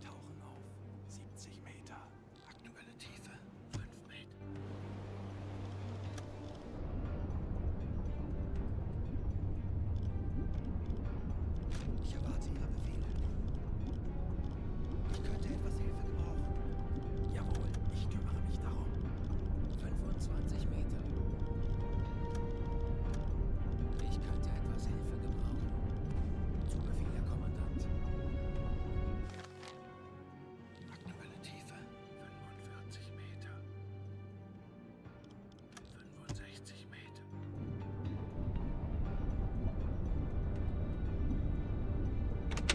Tauchen auf. 70 Meter. Aktuelle Tiefe 5 Meter. Ich erwarte Ihre Befehle. Ich könnte etwas Hilfe gebrauchen. Jawohl, ich kümmere mich darum. 25 Meter. Ich könnte etwas Hilfe gebrauchen. Zu Befehl, Herr Kommandant. Aktuelle Tiefe 45 Meter. 65 Meter.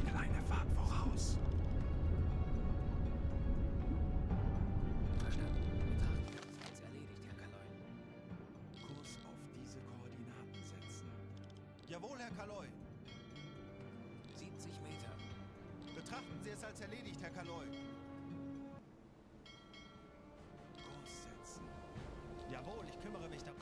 Kleine Fahrt voraus. Verstanden. Betrachten wir uns als erledigt, Herr Kaloi. Kurs auf diese Koordinaten setzen. Jawohl, Herr Kaloi. 70 Meter. Betrachten Sie es als erledigt, Herr Kaloi. Kurs setzen. Jawohl, ich kümmere mich darum.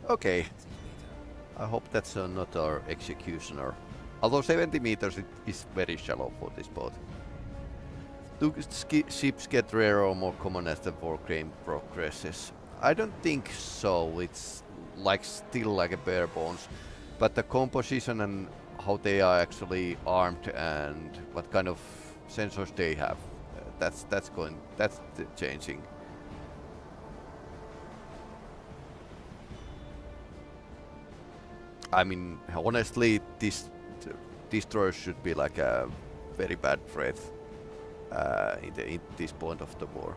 Okay. I hope that's not our executioner. Although 70 meters is very shallow for this boat. Do ships get rarer or more common as the war game progresses? I don't think so. It's like still like a bare bones, but the composition and how they are actually armed and what kind of sensors they have, that's changing. I mean, honestly, this destroyer should be like a very bad threat in this point of the war.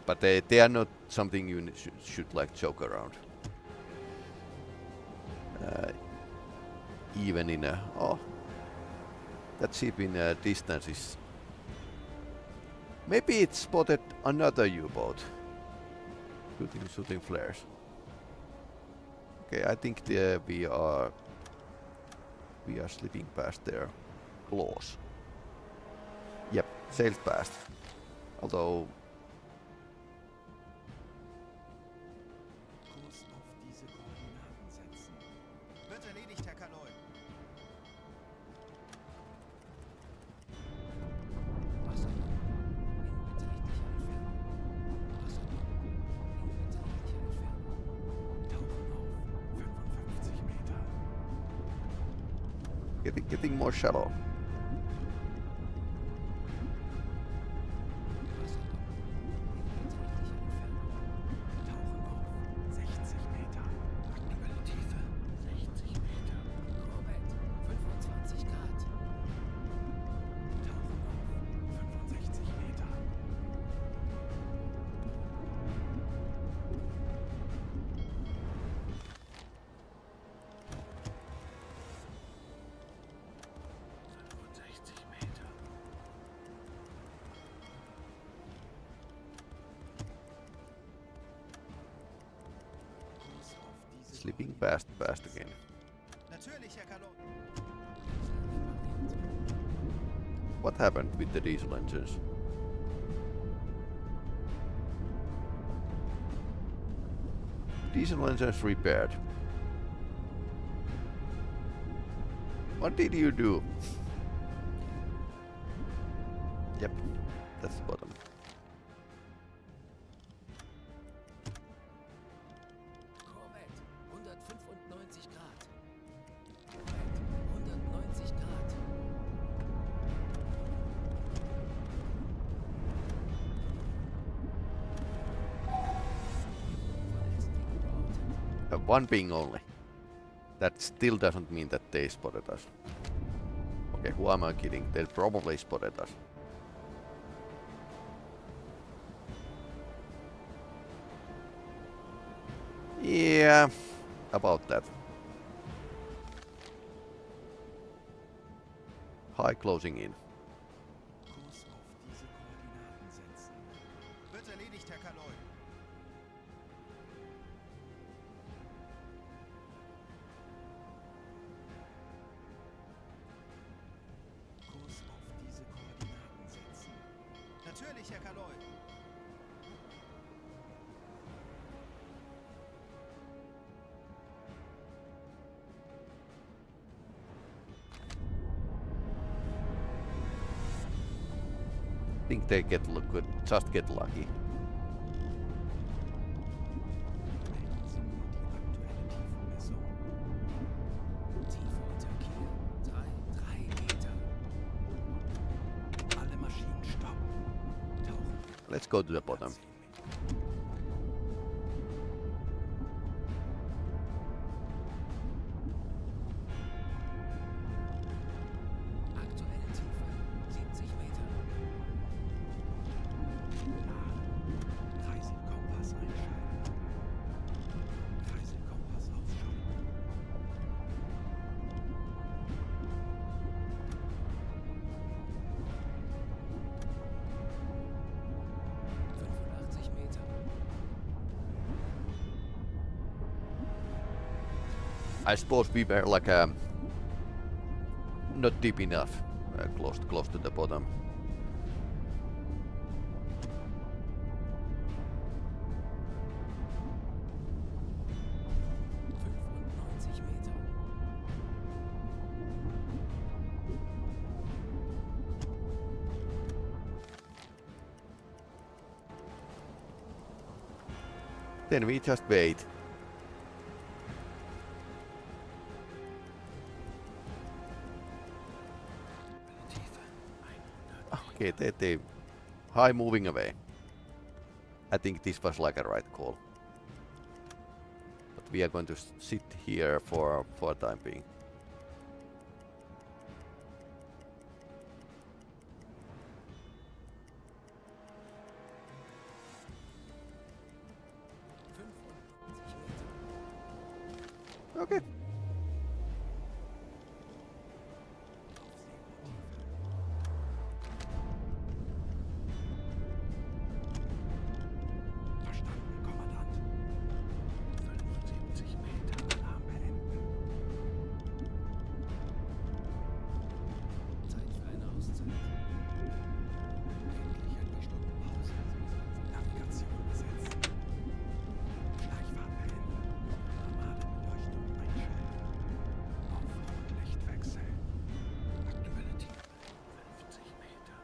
But they are not something you should like joke around. Even in a that ship in a distance is maybe it spotted another U-boat shooting flares. Okay, I think we are slipping past their claws. Yep, sailed past. Although Kurs auf diese Koordinaten setzen. Wird erledigt, Herr Kanoi. getting more shallow. Slipping past again. Natürlich, Herr Kanoi. What happened with the diesel engines? Diesel engines repaired. What did you do? Yep, that's the bottom. One ping only. That still doesn't mean that they spotted us. Okay, who am I kidding? They probably spotted us. Yeah, about that. High closing in. Kurs auf diese Koordinaten setzen. Wird erledigt, Herr Kanoi. Kurs auf diese Koordinaten setzen. Natürlich, Herr Kanoi. I think they could just get lucky. Melden Sie nur die aktuelle Tiefenmessung. Tiefe unter Kiel. 3 Meter. Alle Maschinen stopp. Tauchen. Let's go to the bottom. Aktuelle Tiefe 70 Meter. Kreiselkompass einschalten. Kreiselkompass ausschalten. Meter. I suppose we were like not deep enough, close to the bottom. Then we just wait. Okay, they high moving away. I think this was like a right call. But we are going to sit here for time being. Okay. Verstanden, Kommandant. 75 Meter, Alarm beenden. Zeit für eine Auszeit. Endlich ein paar Stunden Pause. Navigation besetzt. Schleichfahrt beenden. Normale Beleuchtung einschalten. Auf Licht wechseln. Aktuelle Tiefe 50 Meter.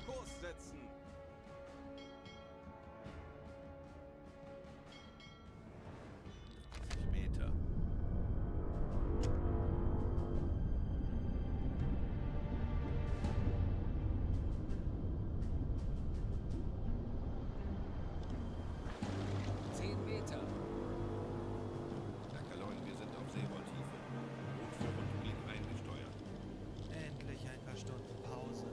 Kurs setzen. Meter. Meter. Herr Kaloin, wir sind auf Seerohrtiefe. Rot vor und Blick eingesteuert. Endlich ein paar Stunden Pause.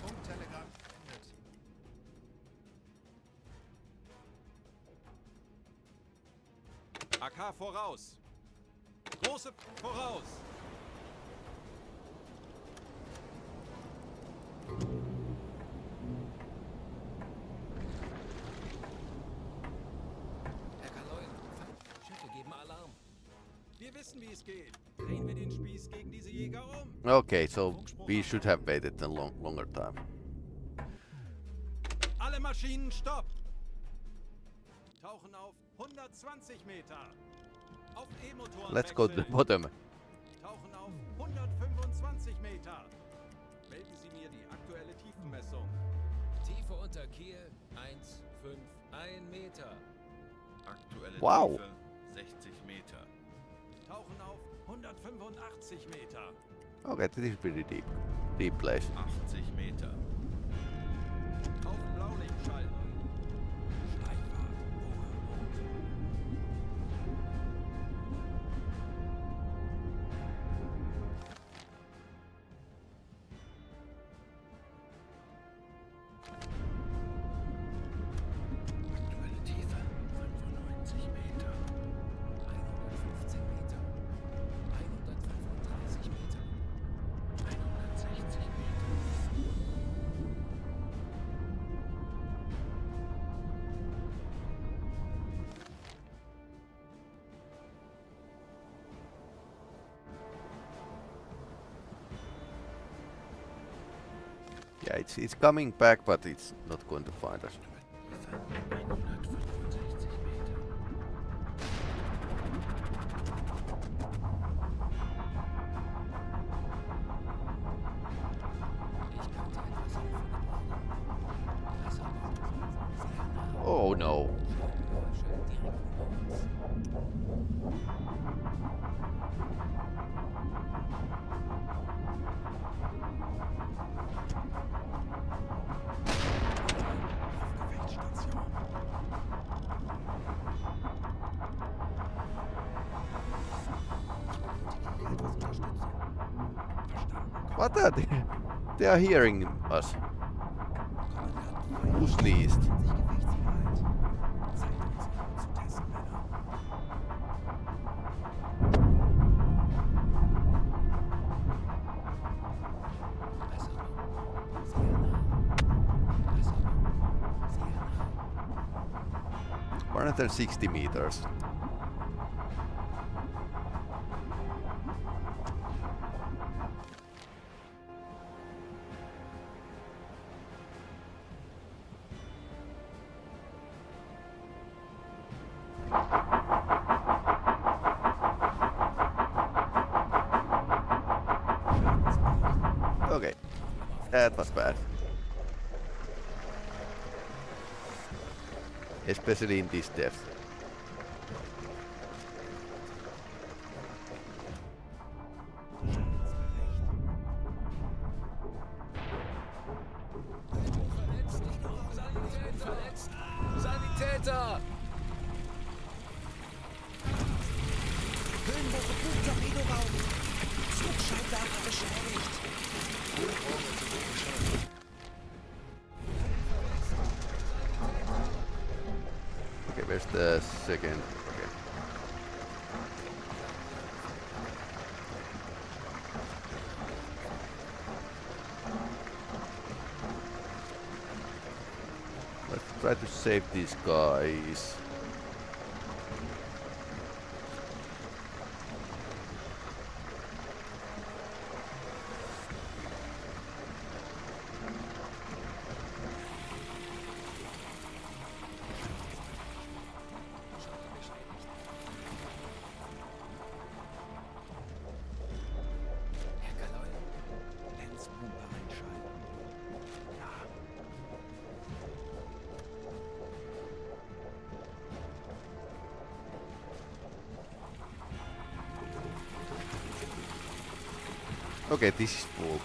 Funktelegramm beendet. AK voraus. Große voraus. Herr Kaloin, Schiffe geben Alarm. Wir wissen, wie es geht. Drehen wir den Spieß gegen diese Jäger um. Okay, so we should have waited a longer time. Alle Maschinen stopp. Tauchen auf 120 Meter. Auf E-Motoren Let's go to the wechseln. bottom. Tauchen auf 125 Meter. Melden Sie mir die aktuelle Tiefenmessung. Tiefe unter Kiel 1,51 Meter. Aktuelle Wow. Tiefe 60 Meter. Tauchen auf 185 Meter. Okay, this is pretty deep. Deep place. 80 Meter. Auf Blaulicht schalten. Schleichfahrt, hohe Aktuelle Tiefe 95 Meter. 115 Meter. 135 Meter. 160 Meter. Yeah, it's coming back, but it's not going to find us. Tiefe 165 Meter. Ich könnte etwas Hilfe gebrauchen. Das aber sehr nah. Oh no. Geräusche direkt über uns. Gefechtsstation. Hilfeunterstützung. Verstanden. What are they? They are hearing us. Who sneezed? Sich gefechtsbereit. Zeit, uns zu testen, Männer. Besser noch. Sehr nah. Besser noch. Sehr nah. 160 meters. That was bad. Especially in this depth. Verletzt! Sanitäter! Höhenwurf Torpedoraum. Zugscheinwerfer beschädigt. Okay, where's the second? Okay. Let's try to save these guys. Lenzpumpe einschalten. Ja. Okay, this is full.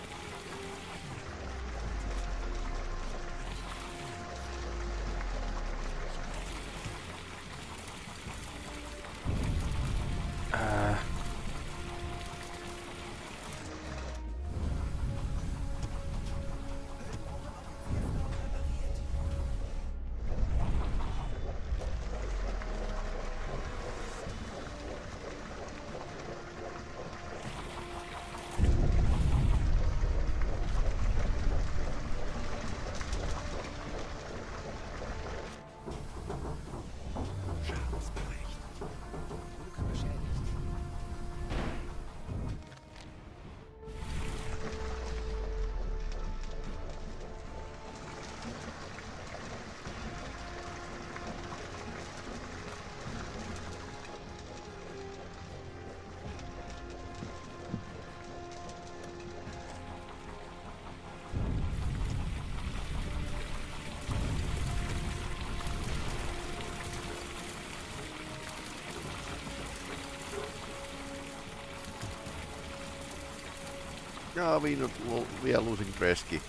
No, we are losing Bresky.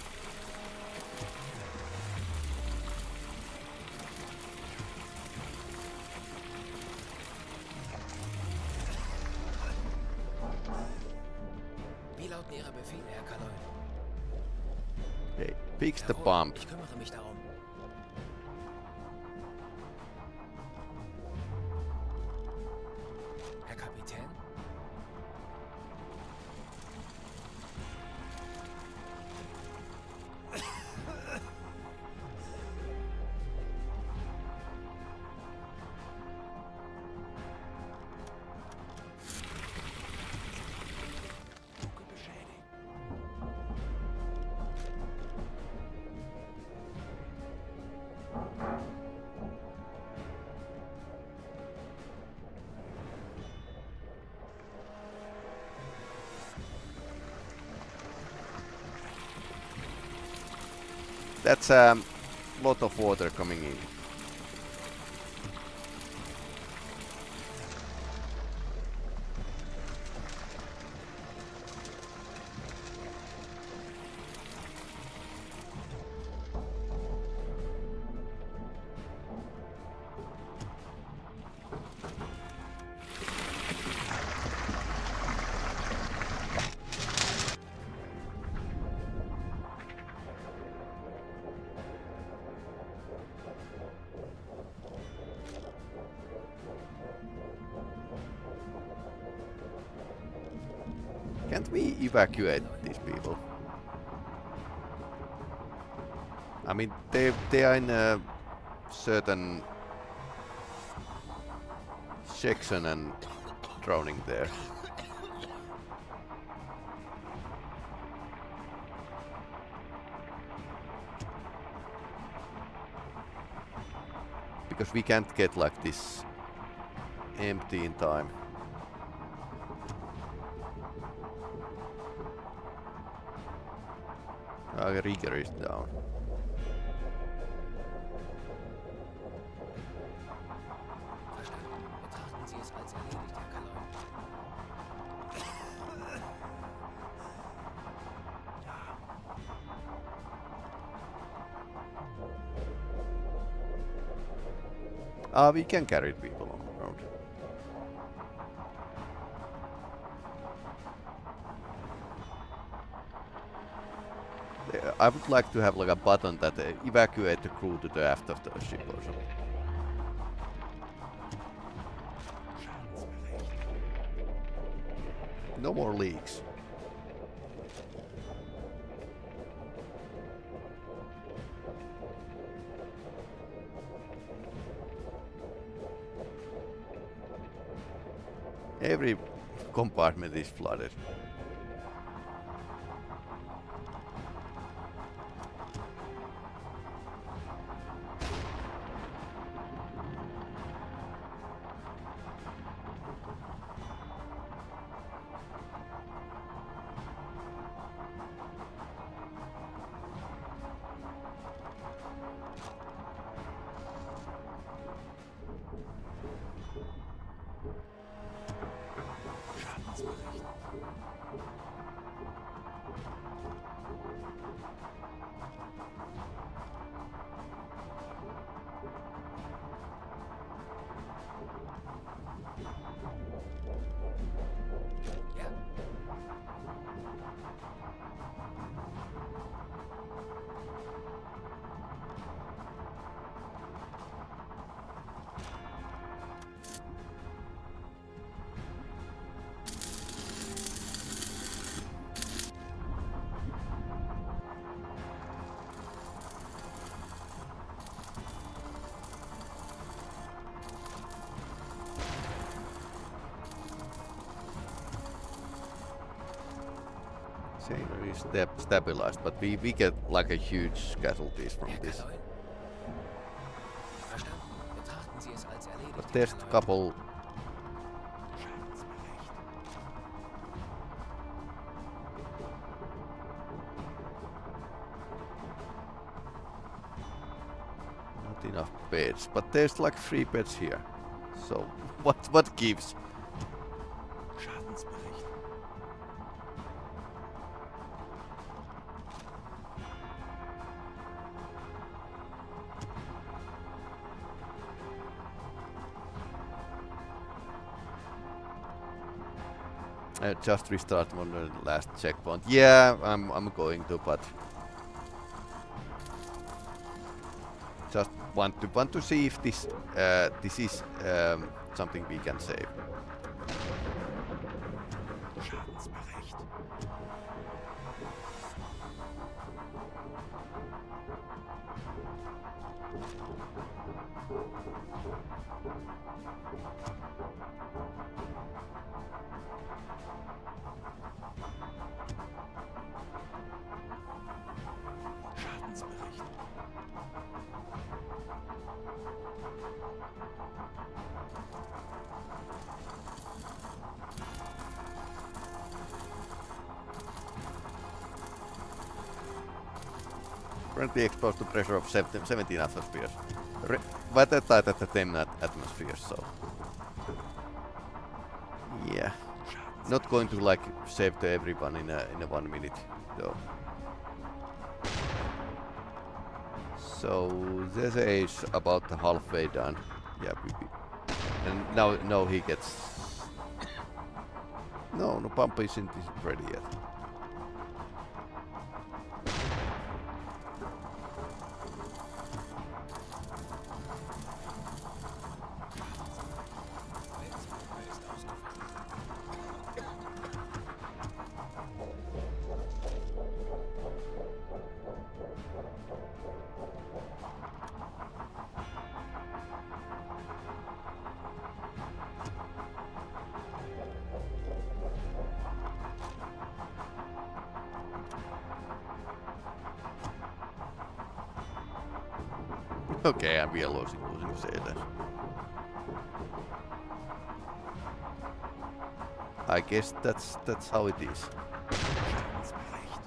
Wie lauten Ihre Befehle, Herr Kaloin? Hey, fix the Jawohl, pump. Ich kümmere mich darum. Herr Kapitän? Luke beschädigt. That's a lot of water coming in. Can't we evacuate these people? I mean, they are in a certain section and drowning there. Because we can't get like this empty in time. Rigger is down. Verstanden. Betrachten Sie es als erledigt, Herr Kalon. We can carry people on the road. I would like to have like a button that evacuate the crew to the aft of the ship or something. No more leaks. Every compartment is flooded. Sailor is stabilized, but we get like a huge casualties from Herr this. Kalon. Verstanden. Betrachten Sie es als erledigt, But Herr there's a Kalon. couple. Not enough beds, but there's like 3 beds here. So what gives? Schadensbericht. Just restart on the last checkpoint. Yeah, I'm going to, but just want to see if this is something we can save. Schadensbericht. Schadensbericht. Currently exposed to pressure of 17 atmospheres. Watertight at the 10 atmospheres, so yeah, not going to like save to everyone in a 1 minute though. So this is about halfway done. Yeah, and now he gets no pump isn't ready yet. Okay, and we are losing sailors. I guess that's how it is. Schadensbericht.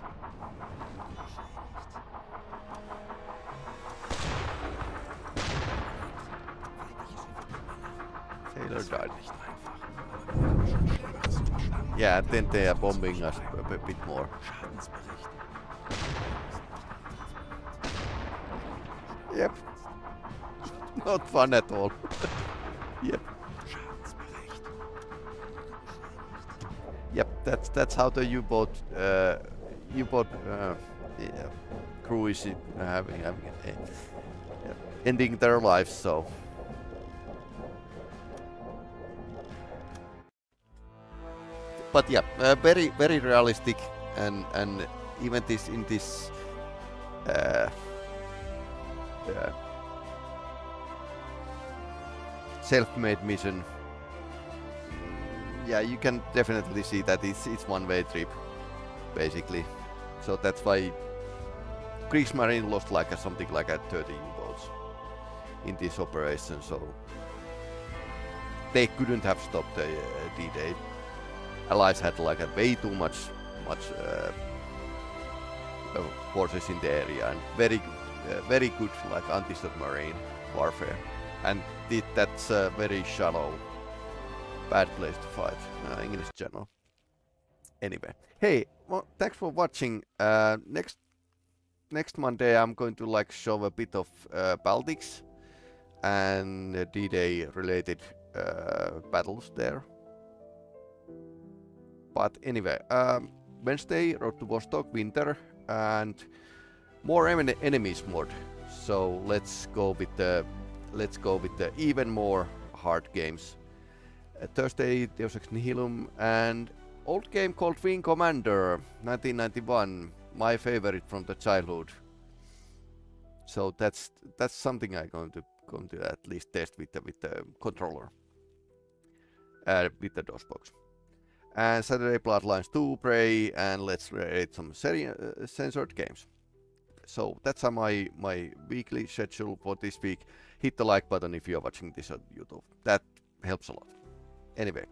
died. Yeah, then they are bombing us a bit more. Yep. Not fun at all. Yep. Yep, that's how the U-boat yeah, crew is ending their lives. So, but yeah, very realistic, and even this in this self-made mission. Yeah, you can definitely see that it's one-way trip, basically. So that's why Kriegsmarine lost like something like 30 U-boats in this operation. So they couldn't have stopped the D-Day. Allies had like way too much forces in the area, and very good like anti-submarine warfare. And that's a very shallow, bad place to fight. English channel. Anyway, hey, well, thanks for watching. Next Monday I'm going to like show a bit of Baltics and D-Day related battles there. But anyway, Wednesday, Road to Vostok, Winter, and more enemies mod. So let's go with the even more hard games. Thursday, Deus Ex Nihilum, and old game called Wing Commander, 1991, my favorite from the childhood. So that's something I'm going to at least test with the controller, with the DOSBox. And Saturday, Bloodlines 2, Prey, and let's rate some censored games. So that's my weekly schedule for this week. Hit the like button if you're watching this on YouTube. That helps a lot. Anyway,